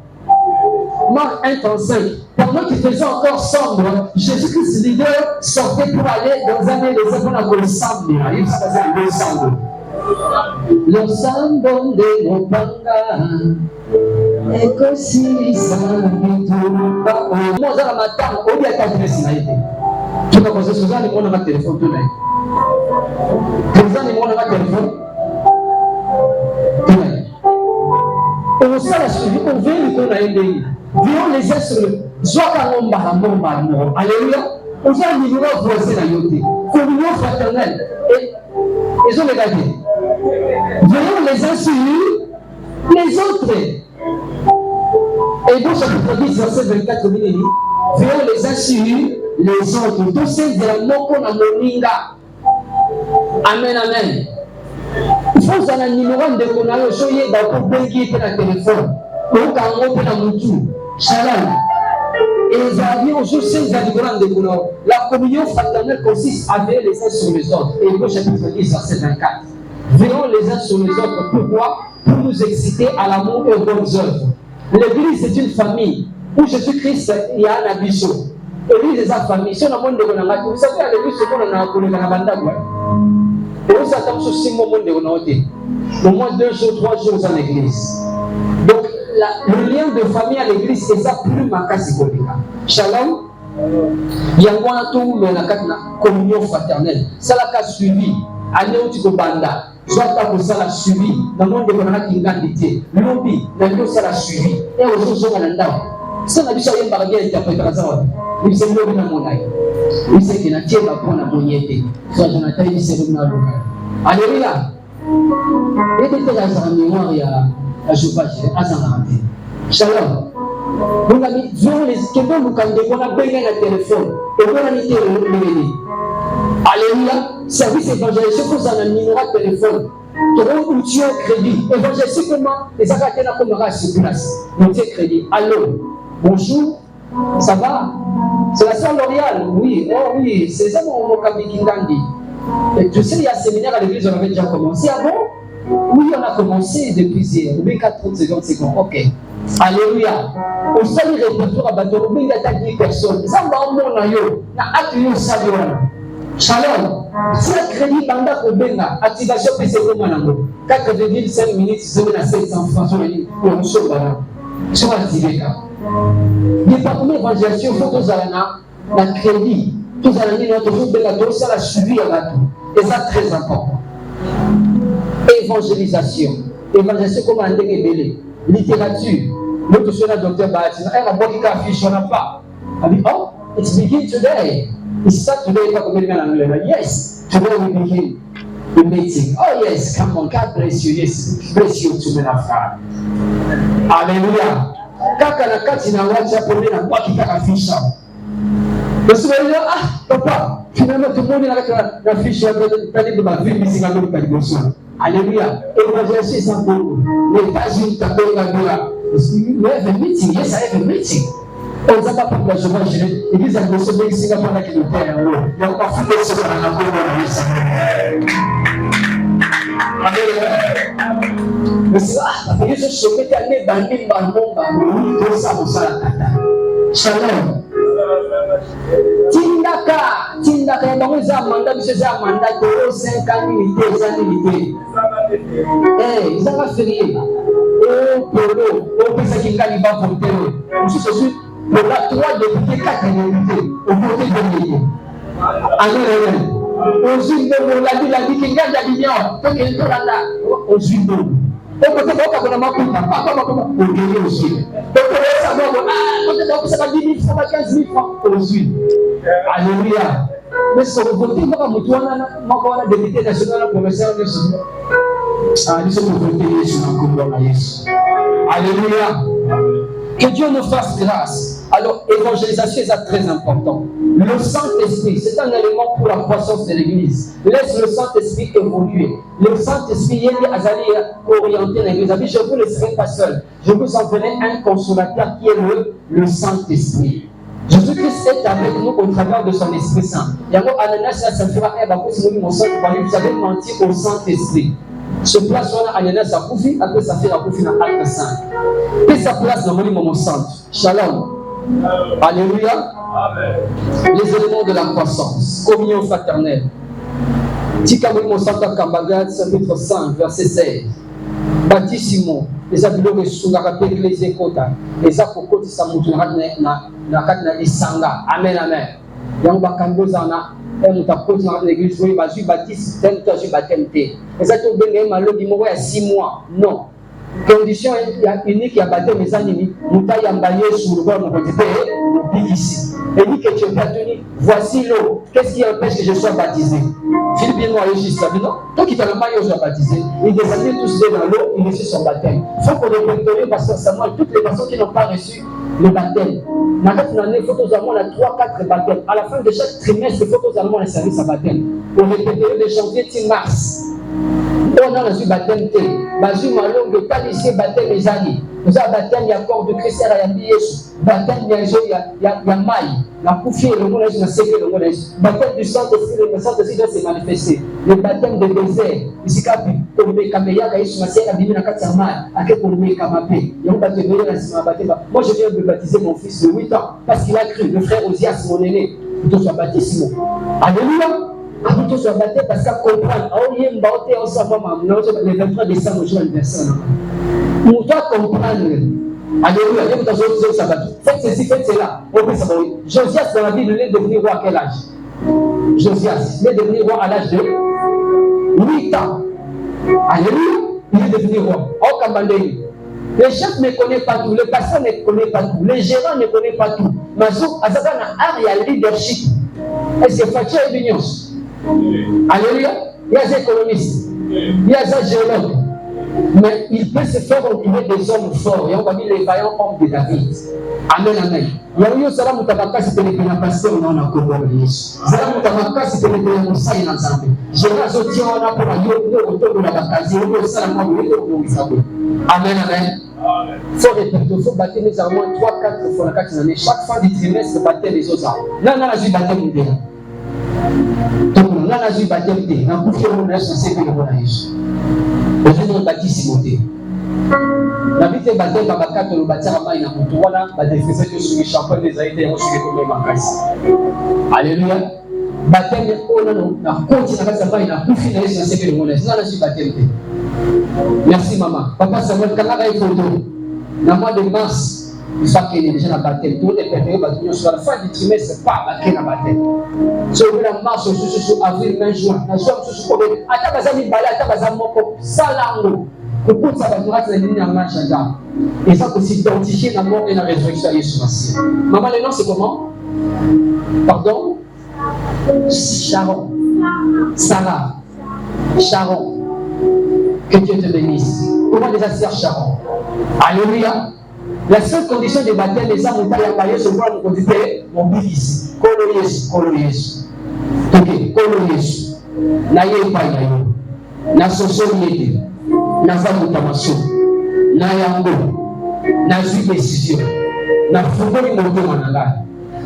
Marc 1, 35. Pendant qu'il faisait encore sombre, Jésus-Christ leader sortait pour aller dans un des écoles à Gossambe. Il se faisait un Gossambe. Le sambo de Mopanga. Et que si ça ne tourne pas. Moi, j'ai la matin, au lieu de faire tu vas poser Suzanne et moi, on a téléphone tout l'air. Suzanne et moi, on a téléphone. On s'est la suivi, on vient lui donner un pays. Viens les uns sur le. Alléluia. On s'est un niveau voisin à Yoté. Communion fraternelle. Et ils ont regardé. Voyons les uns sur les autres. Et donc, chapitre 10, verset 24 minutes. Voyons les uns sur les autres. Tous ces éléments qu'on a moninga. Amen, amen. Il faut que un numéro de connexion soit dans le pays qui est dans le téléphone. Pour qu'on ait un moutou. Shalom. Et les amis, aujourd'hui, c'est de la communion fraternelle consiste à veiller les uns sur les autres. Et le chapitre 10, verset 24. Veillons les uns sur les autres. Pourquoi? Pour nous exciter à l'amour et aux bonnes œuvres. L'église est une famille où Jésus-Christ il y a un abisso. L'église est sa famille. Si on a moins de connexion, vous savez, à l'église, c'est qu'on a un connexion. Et vous attendez sur 6 moments de renouer. Au moins 2 jours, 3 jours à l'église. Donc, le lien de famille à l'église, c'est ça plus ma casse. Shalom. Il y a un tout, mais la communion fraternelle. Ça la casse suivi. Allez où tu peux banda. Soit ta pour ça la suivi. Dans le monde de la qui ngandité. Lobby, dans le ça la suivi. Et aux autres, on a un ça n'a pas été un barrière interprétation. Il s'est levé dans mon œil. Il sait qu'il n'a pas pour la moyenne. Soit Jonathan, il s'est levé dans le local. Alléluia. Et c'était là, ça a mémoire, il y a un chauffage, à Zanarante. Shalom. Vous avez dit, quelqu'un vous quand on a besoin d'un téléphone, et on a mis le Alléluia. Service évangélique, vous avez un numéro de téléphone. Tu as un outil au crédit. Évangélique, comment les acateurs comme le sur place. Outil crédit. Allô. Bonjour. Ça va? C'est la sœur L'Oréal? Oui. Oh oui, c'est ça mon Kabikindandi. Tu sais, il y a un séminaire à l'église, on avait déjà commencé. Ah bon? Oui, on a commencé depuis hier. 4 secondes. Ok. Alléluia. Au seul répertoire à bateau, il y a 10 personnes. Ça va au monde. Na accueillir ça. Shalom. Si le crédit banda pour benga, activation PC comme manango. 4,5 minutes, c'est à 700 francs. On se bat. Sur activé. Département évangélisation, il faut que nous ayons un crédit. Tous les années, notre groupe de la dose, ça la suivi à la tout. Et ça, très important. Évangélisation. Évangélisation, comme on a dit, littérature. Nous, tous les docteurs Bahatina, elle a beaucoup d'affiches, on n'a pas. Elle dit, oh, it's begin today. It's start today, pas comme il y a en anglais. Yes, today we begin the meeting. Oh, yes, come on, God bless you. Yes, bless you to me, friend. Alléluia. Kaka na kati na WhatsApp pour na kwa kitaka fiche. Parce que ah papa, finalement tout le monde a la fiche de ma vie, mais c'est quand même pas besoin. Alléluia. Et moi j'ai acheté ça pour les États-Unis t'appelles la gloire. Parce que we have a meeting, yes I have a meeting. On ne sait pas pourquoi je vais gérer. Et puis ça me semble que c'est pas là qu'il est terre. Il y a pas fou de ce qu'on a pour Alléluia. Mais c'est là, parce que je suis mis à aller dans le monde, tout ça, ça. Shalom. Tindaka, dans les amendements, monsieur ça mandat de 5 ans unité. Eh, ça va férié. Oh, polo, oh, ça qui gagne pas pour polo. Je suis pour la 3 députés 4 unités au côté de l'île. Amen. Aux huiles de la vie qui gagne la vie, tant qu'elle est là, aux huiles de l'eau. Donc, on a ma coupe, papa, on gagne aussi. Donc, on va savoir, ça va 10 000 francs, 15 000 francs aujourd'hui. Alléluia. Mais si vous votez, vous avez des députés nationaux pour le servir. Nous sommes votés sur un combat. Alléluia. Que Dieu nous fasse grâce. Alors, évangélisation, c'est très important. Le Saint-Esprit, c'est un élément pour la croissance de l'Église. Laisse le Saint-Esprit évoluer. Le Saint-Esprit, il est orienté l'Église. Je ne vous laisserai pas seul. Je vous enverrai un consolateur qui est le Saint-Esprit. Jésus-Christ est avec nous au travers de son Esprit Saint. Vous avez menti au Saint-Esprit. Ce place on a Ananas à Koufi, après ça fait la Koufi dans Acte 5. Et sa place dans le moment centre. Shalom. Alléluia. Les éléments de la croissance. Communion fraternelle. Tika Moulimo Santa Kambagat, chapitre 5, verset 16. Baptissimo. Les abilés de Soungarape, les écoutes. Les apôtres qui sont montés na katna isanga. Amen, amen. Yang bakambozana. On t'a continué dans l'église, oui, je suis baptiste, tel que je suis baptisé. Et ça, tu as bien mal, il y a 6 mois. Non. Condition unique, il y a baptême, mes amis, nous t'avons embaillé sur le bord, nous ici. Et dit que tu es tenu, voici l'eau. Qu'est-ce qui empêche que je sois baptisé? Philippe bien moi, juste là, non? Toi qui t'as le maillot, je sois baptisé. Ils descendaient tous dans l'eau, ils reçurent son baptême. Il faut qu'on répertorie parce que ça moi, toutes les personnes qui n'ont pas reçu le baptême. Dans notre année, il faut que nous avons 3-4 baptêmes. À la fin de chaque trimestre, il faut que nous avons un service à baptême. On répéterait de janvier à mars. On a reçu baptême. Bazu malongue, pas laissé baptême les années. Nous avons baptême, il y a corps de Christ, il y a Yesu. Baptême, il y a maille. La couffier, le monde est séqué, le monde est. Baptême du Saint-Esprit, le Saint-Esprit doit se manifester. Le baptême de désert. Ici, pour me caméra, il y a un bébé dans 4 semaines. À quel pour me camapé. Il y a un baptême dans baptême. Moi, je viens de baptiser mon fils de 8 ans. Parce qu'il a cru, le frère Osias, mon aîné. Plutôt soit baptisé. Alléluia. Plutôt soit baptisé parce qu'à comprendre. Il y a un baptême ensemble. Le 23 décembre, je vais une personne. On doit comprendre. Alléluia. Il y a une chose qui faites ceci, faites cela. Josias dans la Bible, il est devenu roi à quel âge? Josias, il est devenu roi à l'âge de 8 ans. Alléluia. Il est devenu roi. Au Kambandéi. Les chefs ne connaissent pas tout, les personnes ne connaissent pas tout, les gérants ne connaissent pas tout. Mais il y a le leadership. Et c'est Fatia et Bignos. Alléluia. Il y a des économistes. Il y a des géologues. Mais il peut se faire entourer des hommes forts. Et on va dire les vaillants hommes de David. Amen, amen. Il y a eu Salam Mutabaka, c'était le pasteur, on a encore Yesu. Salam Mutabaka, c'était le conseil dans sa vie. Je vais sortir en a pour la yoke autour de la bataille. Je vais Salam Mutabaka. Amen, amen. Il faut répéter, il faut baptiser les armes 3-4 fois dans 4 années. Chaque fin du trimestre, baptiser les autres armes. Non, non, je vais baptiser les armes. Donc, non, je vais baptiser les armes. Pour que l'on reste, c'est que l'on a Yesu. Aujourd'hui, on baptise Timothée. La vie est baptisée par la carte de bâtir à main. On a défait sur les champagnes des aïtés et on se les commet. Alléluia. Baptême, on a continué à faire ça. On a fini sur ce que l'on a. Non, je suis baptisé. Merci maman. Papa Samuel, quand on a une photo, dans le mois de mars, il faut qu'il y ait déjà la baptême. Tout est préparé sur la fin du trimestre, pas baptême la baptême. Sur la mars, sur avril, mai, juin. Nous sommes sur le problème. Attends, vas-y, balai, attends, vas-y, mon salango. Pour que ça va nous rater la ligne en marche. Et ça peut s'identifier dans la mort et la résurrection à Jésus Messie. Maman, le nom c'est comment? Pardon? Sharon. Sarah. Sharon. Que Dieu te bénisse. Comment les assieres Sharon? Alléluia. La seule condition de baptême, les âmes ont taillé à bailler sur moi, mon conducteur, mon fils. Kolo Yesu, Kolo Yesu. Ok, Kolo Yesu. Na ye pa yayo. Na soso yede. Na zamu tamaso. Na yango. Na zui décision. Na fungoli moto mananga.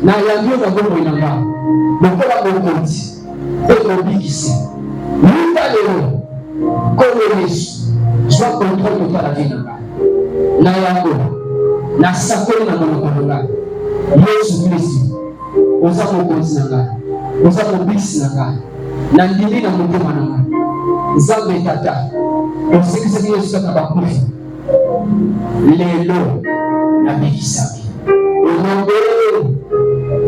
Na yango na gomo inanga. Mokola mokonti. Eko bikisi. Luta lero. Kolo Yesu. Sois contrôle de la vie na yango. Na sakoli na monokonanga. Yesu Kristo. Oza mokonti nanga. Oza mobikisi nanga. Na ndimi na motema nanga. Nzambe tata. Osekisaki Yesu kaka bakufi. Lelo na bikisaki. Onombe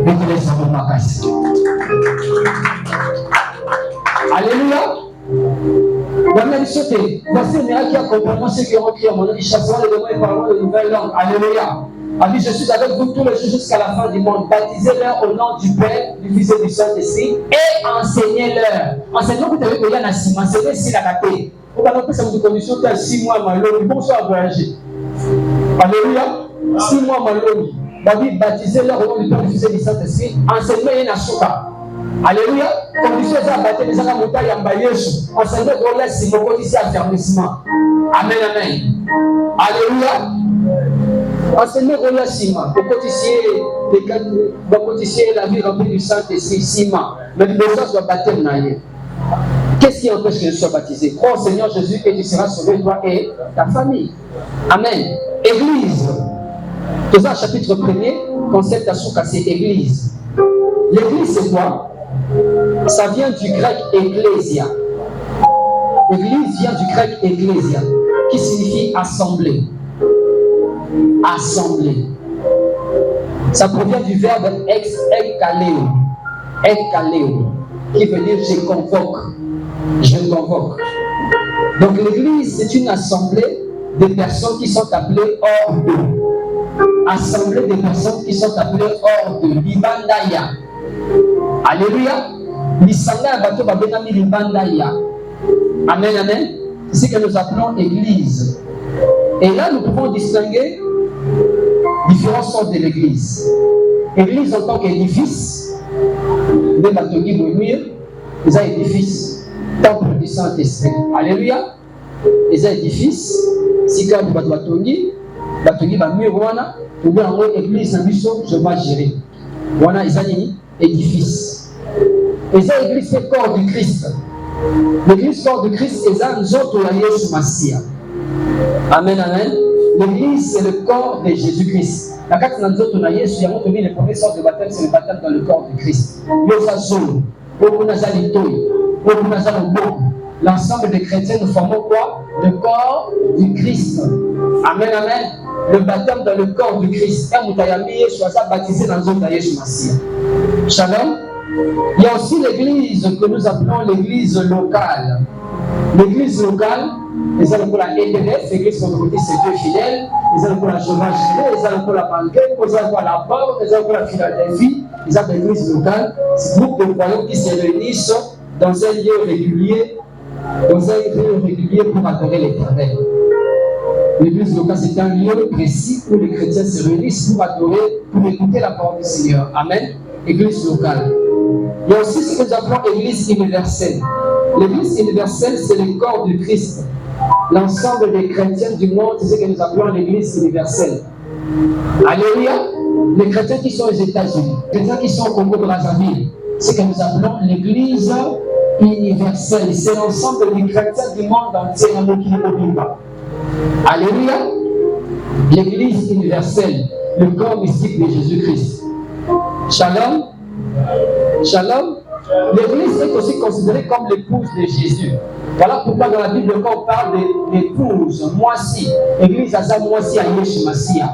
beteleza makasi. Alléluia. Dans la société, voici un miracle qui accompagne ceux qui ont crié à mon nom, ils chasseront les démons et parleront de nouvelles langues. Alléluia. A dit, je suis avec vous tous les jours jusqu'à la fin du monde. Baptisez-leur au nom du Père, du Fils et du Saint-Esprit et enseignez-leur. Enseignez-leur, vous avez payé un assis, enseignez si la gâté. Vous avez pas de condition de 6 mois malheureux, bonsoir à voyager. Alléluia. 6 mois malheureux. David, baptisez-leur au nom du Père, du Fils et du Saint-Esprit. Enseignez une asouka. Alléluia. Condition de baptême, les gens qui ont baptisé Jésus. Enseignez pour les signes, pour ici affermissement. Amen, amen. Alléluia. Enseignez relativement, pour cotiser la vie remplie du Saint-Esprit, ciment. Mais le sang soit baptême naïe. Qu'est-ce qui empêche que je sois baptisé? Crois au Seigneur Jésus et tu seras sauvé, toi et ta famille. Amen. Église. Tout ça, chapitre 1er, concept à Souka, c'est Église. L'église, c'est quoi? Ça vient du grec ecclésia. Église vient du grec ecclésia, qui signifie assemblée. Assemblée. Ça provient du verbe ekkaleo. Ekkaleo, qui veut dire je convoque. Je convoque. Donc l'église, c'est une assemblée de personnes qui sont appelées hors d'eux. Assemblée de personnes qui sont appelées hors d'eux. Libandaya. Alléluia. Lisanga bato babenami libandaya. Amen, amen. C'est ce que nous appelons église. Et là, nous pouvons distinguer différentes sortes de l'église. Église en tant qu'édifice, de Batogi Bonnuir, les édifices, temple du Saint-Esprit. Alléluia. Les édifices, si quand vous Batogi, Batogi va mieux, voilà, vous voyez en église, un mission, je vais gérer. Voilà, les édifices. Les églises, c'est le corps du Christ. L'église, corps du Christ, c'est un autre Yesu Massia. Amen, amen. L'église, c'est le corps de Jésus-Christ. La carte dans notre Yesu, il y a montré les premières sortes de baptême, c'est le baptême dans le corps du Christ. L'ensemble des chrétiens, nous formons quoi? Le corps du Christ. Amen, amen. Le baptême dans le corps du Christ. Un moutayami, soit baptisé dans notre Yesu Massia. Shalom. Il y a aussi l'église que nous appelons l'église locale. L'église locale, les gens pour la EDF, l'église pour côté c'est Dieu fidèle, les gens pour la Jéhovah Jireh, les gens pour la Banquette, les gens pour la Porte, les gens pour la Philadelphie, les gens de l'église locale, c'est un groupe de croyants qui se réunissent dans un lieu régulier, pour adorer l'Éternel. L'église locale, c'est un lieu précis où les chrétiens se réunissent pour adorer, pour écouter la parole du Seigneur. Amen. Église locale. Il y a aussi ce que nous appelons l'église universelle. L'église universelle, c'est le corps du Christ. L'ensemble des chrétiens du monde, c'est ce que nous appelons l'église universelle. Alléluia. Les chrétiens qui sont aux États-Unis, les chrétiens qui sont au Congo-Brazzaville, c'est ce que nous appelons l'église universelle. C'est l'ensemble des chrétiens du monde entier. Alléluia. L'église universelle, le corps mystique de Jésus-Christ. Shalom. Shalom. L'église est aussi considérée comme l'épouse de Jésus. Voilà pourquoi dans la Bible, quand on parle d'épouse, moisi, l'église a ça moisi à Yesu Massia.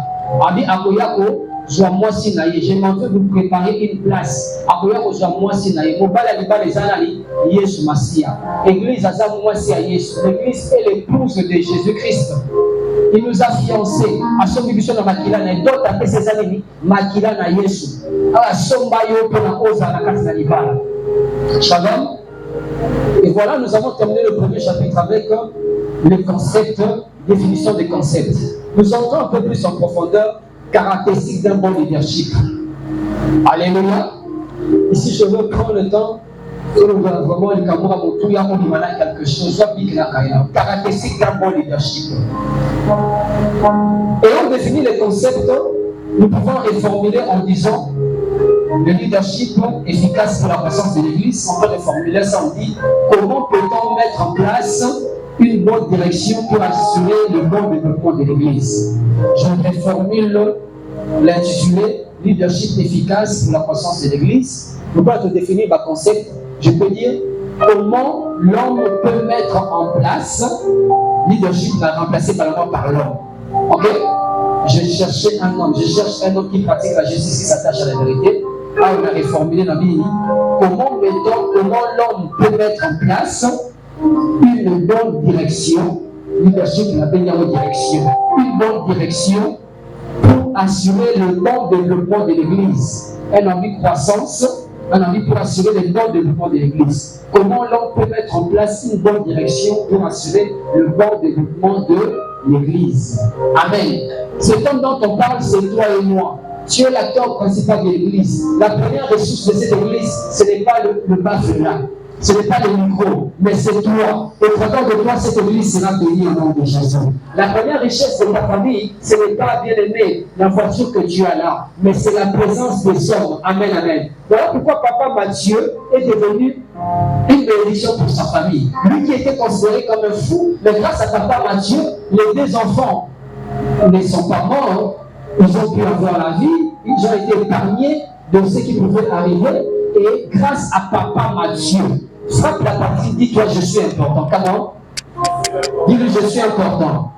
Abi Akoyako, joie moisi naïe. J'ai demandé de vous préparer une place. Akoyako, joie moisi naïe. Mobala liba les anali, Yesu Massia. L'église a ça moisi à Yesu. L'église est l'épouse de Jésus-Christ. Il nous a fiancés. À son mission de Makila, d'autres appellent ces années Makila na Yesu. À son bayo pour la cause à la carte d'Alibala. Shalom. Et voilà, nous avons terminé le premier chapitre avec le concept, définition des concepts. Nous entrons un peu plus en profondeur, caractéristiques d'un bon leadership. Alléluia. Ici, je veux prendre le temps, vraiment, le Cameroun, il y a quelque chose, caractéristiques d'un bon leadership. Et on définit les concepts, nous pouvons les formuler en disant le leadership efficace pour la croissance de l'Église. On peut les formuler ça, on dit comment peut-on mettre en place une bonne direction pour assurer le bon développement de l'Église. Je reformule l'intitulé leadership efficace pour la croissance de l'Église. Je peux te définir ma concept. Je peux dire comment l'homme peut mettre en place leadership remplacé par l'homme. Ok? Je cherche un homme qui pratique la justice, qui s'attache à la vérité. Ah, on a reformulé dans la Bible. Comment l'homme peut mettre en place une bonne direction, leadership, la meilleure direction, une bonne direction pour assurer le bon développement de l'Église. Un envie de croissance, un envie pour assurer le bon développement de l'Église. Comment l'homme peut mettre en place une bonne direction pour assurer le bon développement de l'Église. Amen. Cet homme dont on parle, c'est toi et moi. Tu es l'acteur principal de l'Église. La première ressource de cette Église, ce n'est pas le bas-là. Ce n'est pas le micro, mais c'est toi. Au travers de toi, cette Église sera bénie au nom de Jésus. La première richesse de ta famille, ce n'est pas, bien aimé, la voiture que tu as là, mais c'est la présence des hommes. Amen, amen. Voilà pourquoi papa Mathieu est devenu une bénédiction pour sa famille. Lui qui était considéré comme un fou, mais grâce à papa Mathieu, les deux enfants ne sont pas morts. Ils ont pu avoir la vie, ils ont été épargnés de ce qui pouvait arriver. Et grâce à papa Mathieu, frappe la partie, dis-toi, je suis important. Comment? Dis-lui, je suis important.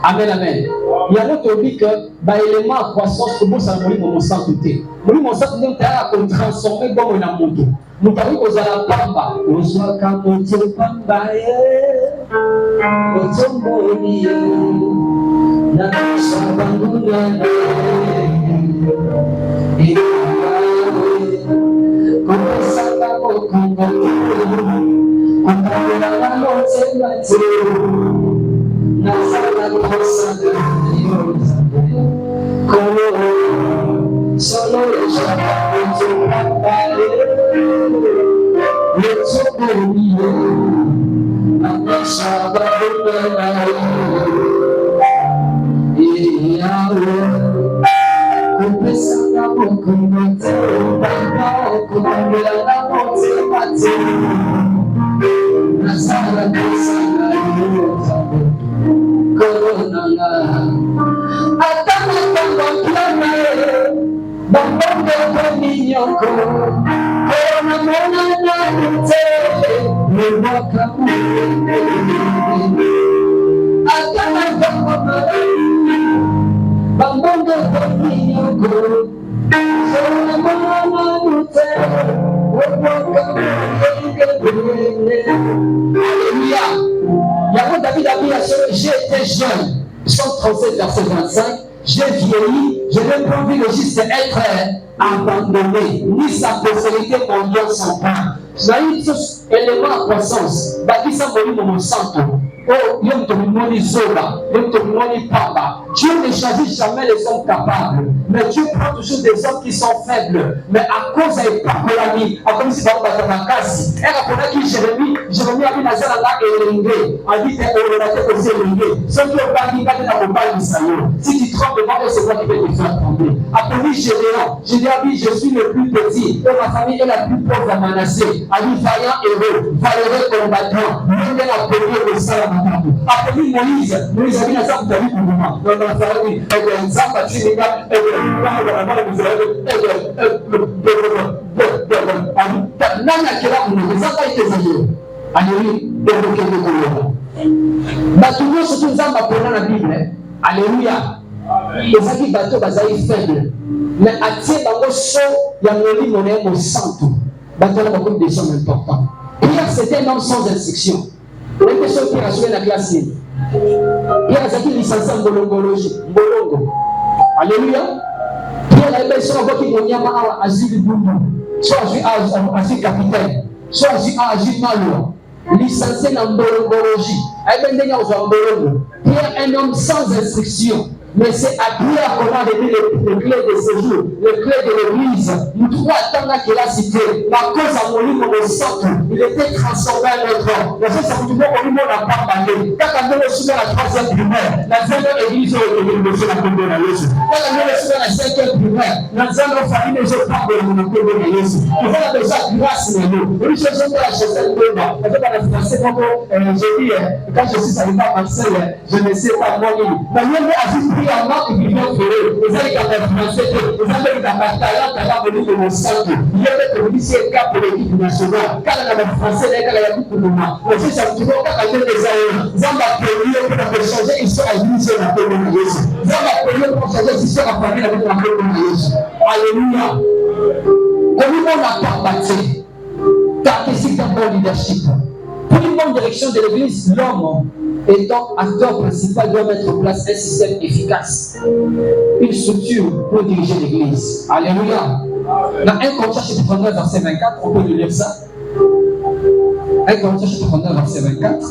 Amen, amen. Il y a un autre dit que l'élément à croissance, comment ça m'a dit mon sang tout est. Mon sang tout est à transformer dans mon amour. Nous avons aux alapamba, aux soakamoto pambaye, aux tomboliye, na sabanguna. J'ai été jeune, Psaume 37, verset 25, j'ai vieilli, je n'ai pas envie de juste être abandonné, ni sa postérité mondiale sans pain. J'ai eu tous éléments à croissance, bâtissant mon santo. Oh, Dieu ne choisit jamais les hommes capables, mais Dieu prend toujours des hommes qui sont faibles. Mais à cause de Pakolami, à cause de Pakolakasi, elle a connu qui Jérémie a vu Nazarala et Lingé, a dit que aussi Lingé. Ceux qui ont pas dit que la montagne Israël. Si tu trompes devant eux, c'est toi qui peux te faire trembler. Appelé Gédéon, Gédéon a dit je suis le plus petit, et ma famille est la plus pauvre à Manassé. A dit vaillant héros, valeureux combattant, même appelé au salam. Appelé Moïse a dit Nazar pour lui pour moi. Dans la famille, Batuyo surtout nzamba pona na Bible. Alléluia. Ezaki bato bazali faible. Mais atie bango so ya molimo na mo santo. Bato na beaucoup des hommes importants. Pierre c'était un homme sans instruction. Les questions Pierre a joué la classe. Pierre a été licencié en bolongologie. Bolongo. Alléluia. Pierre a été sur la voie qui moniama à Azil Bundu. Soit Azil capitaine. Soit Azil Malo. Licencié en bolongologie. Pierre est un homme sans instruction. Mais c'est à Pierre qu'on a donné les clés de séjour, les clés de l'église. Nous trois attendons qu'il a cité. La cause à mon livre au centre, il était transformé en notre homme. La chose à mon livre n'a pas parlé. Quand on a reçu la troisième primaire, la deuxième église a été reçue la première à Jésus. Quand on a reçu la cinquième primaire, la deuxième famille ne s'est pas de l'unité de Jésus. Nous avons déjà grâce à nous. Nous cherchons la chose de nous. On peut pas la financer comme je dis, quand je suis arrivé à Marseille, je ne sais pas moi. Mais il y a il y a un manque de vie vous allez financer, vous allez talent venir de mon centre. Il y a des policiers cap pour l'équipe nationale. Quand on a français, il y a beaucoup de moi. Aussi, ça me dit quand on a des années, Zamba Pélier pour changer l'histoire à l'unité de la commune de Jésus. Zamba Pélier pour changer l'histoire à famille avec la commune de Jésus. Alléluia. Comment on n'a pas bâti? Caractéristique d'un bon leadership. Pour une bonne direction de l'Église, l'homme étant acteur principal doit mettre en place un système efficace, une structure pour diriger l'Église. Alléluia. Dans 1 Corinthiens chapitre 39 verset 24, on peut lire ça. 1 Corinthiens chapitre 39 verset 24.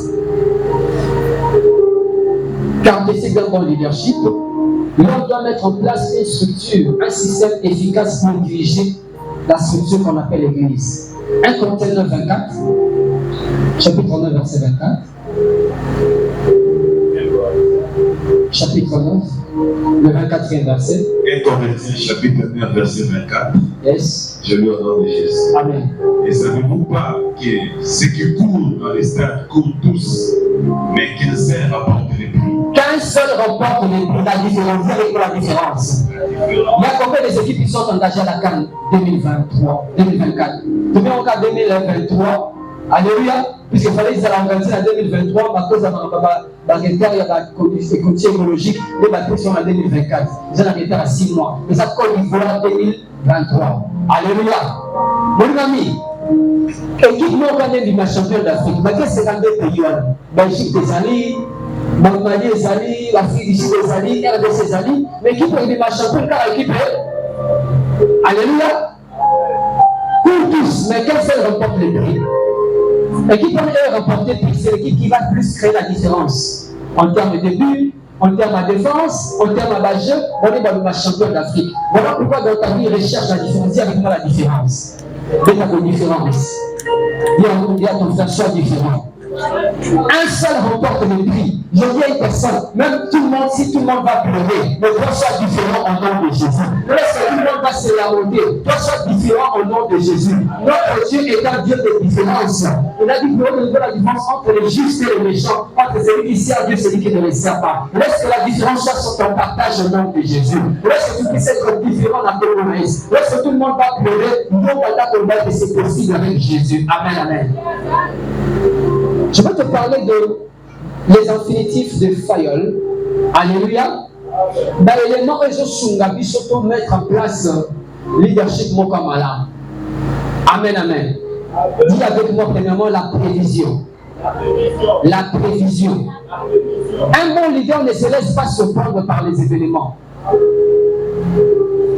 Caractéristique d'un bon leadership, l'homme doit mettre en place une structure, un système efficace pour diriger la structure qu'on appelle l'Église. 1 Corinthiens 9 24, chapitre 9 verset 24. Chapitre 9, le 24e verset. 1 Corinthiens chapitre 9 verset 24. Yes. Je lui au nom de Jésus. Amen. Et savez-vous pas que ceux qui courent dans les stades courent tous, mais qu'un seul rapporte les prix. Qu'un seul remporte la différence. Vous avez quoi la différence? Il y a combien des équipes qui sont engagées à la CAN 2024? Depuis en cas 2023, alléluia, puisqu'il fallait qu'ils allaient engager en 2023, à cause de la guerre, il y a la condition écologique, les batteries sont en 2024. Ils ont arrêté à 6 mois. Mais ça compte, il faudra 2023. Alléluia. Mon ami, équipe non gagnée du match champion d'Afrique, mais qu'est-ce que c'est 52 pays? Belgique des alliés, Mali des alliés, l'Afrique du Sud des alliés, RDC des alliés, mais l'équipe est du match champion car l'équipe est. Alléluia. Pour tous, mais quel seul remporte le prix? L'équipe qui a remporté le prix, c'est l'équipe qui va plus créer la différence en termes de buts, en termes de défense, en termes de jeu. On est dans le match champion d'Afrique. Voilà pourquoi dans ta vie, recherche la différence. Dis avec moi la différence. Dis la différence. Il y a ton frère, sois différent. Un seul remporte le prix. Je dis à une personne, même tout le monde, si tout le monde va pleurer, mais toi sois différent au nom de Jésus. Lorsque tout le monde va se lamenter, toi sois différent au nom de Jésus. Notre Dieu est un Dieu de différence. Il a dit que nous devons la différence entre les justes et les méchants, entre celui qui sert Dieu et celui qui ne le sert pas. Lorsque la différence soit sur ton partage au nom de Jésus. Lorsque tu puisses être différent dans ton maïs. Lorsque tout le monde va pleurer, nous allons combattre que c'est possible avec Jésus. Amen, amen. Je vais te parler de les infinitifs de Fayol. Alléluia. L'élément que je suis surtout mettre en place leadership Mokamala. Amen, amen. Dis avec moi premièrement la prévision. La prévision. Un bon leader ne se laisse pas surprendre par les événements.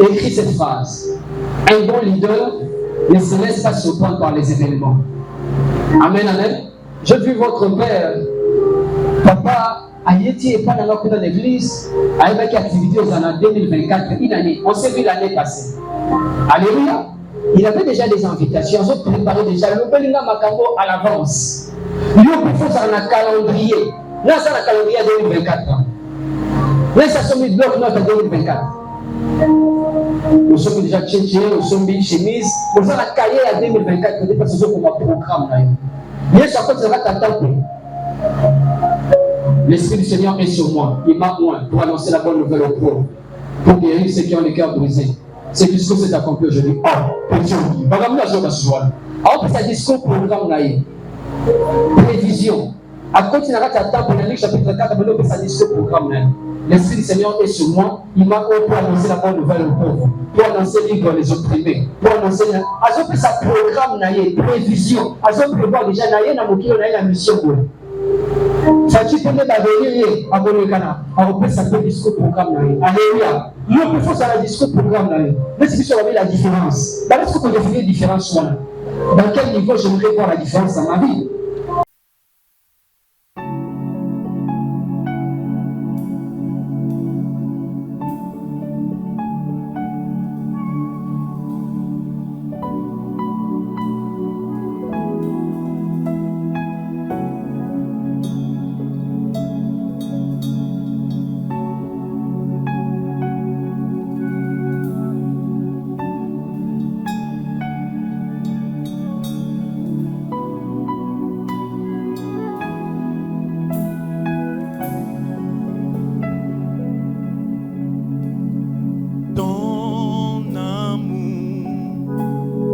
Écris cette phrase. Un bon leader ne se laisse pas surprendre par les événements. Amen, amen. J'ai vu votre père, papa, Ayeti et pas dans l'église, avec activité aux années 2024, une année. On s'est vu l'année passée. Alléluia. Il avait déjà des invitations, ils ont préparé déjà le Belinga Makambo à l'avance. Il y a un calendrier. Là, c'est le calendrier 2024. Là, ça sont mis bloc note à 2024. Nous sommes déjà tchétchés, nous sommes mis chemise. Nous sommes à cahier à 2024, peut-être parce que c'est comme un programme. Bien sûr, quand tu vas t'attendre, l'Esprit du Seigneur est sur moi. Il m'a moins pour annoncer la bonne nouvelle aux pauvres, pour guérir ceux qui ont le cœur brisé. Ce discours s'est accompli aujourd'hui. Oh, petit outil. Madame la joie ce soir. Alors, c'est un discours programme naïf. Prévision. À continuer à t'attendre pour le chapitre 4, c'est un discours programme naïf. L'Esprit du Seigneur est sur moi. Il m'a pour annoncer la bonne nouvelle aux pauvres, pour annoncer libre les opprimés, pour annoncer. Azo peut sa programme naïe, prévision. Azo prévoit déjà naïe na mokilo naïe la mission quoi. Ça tu peux pas venir à Bolekana. Alors peut ça peut discours programme naïe. Alléluia. Nous peut faire ça la discours programme naïe. Mais c'est sur la différence. Dans ce qu'on définit différence dans quel niveau j'aimerais voir la différence dans ma vie?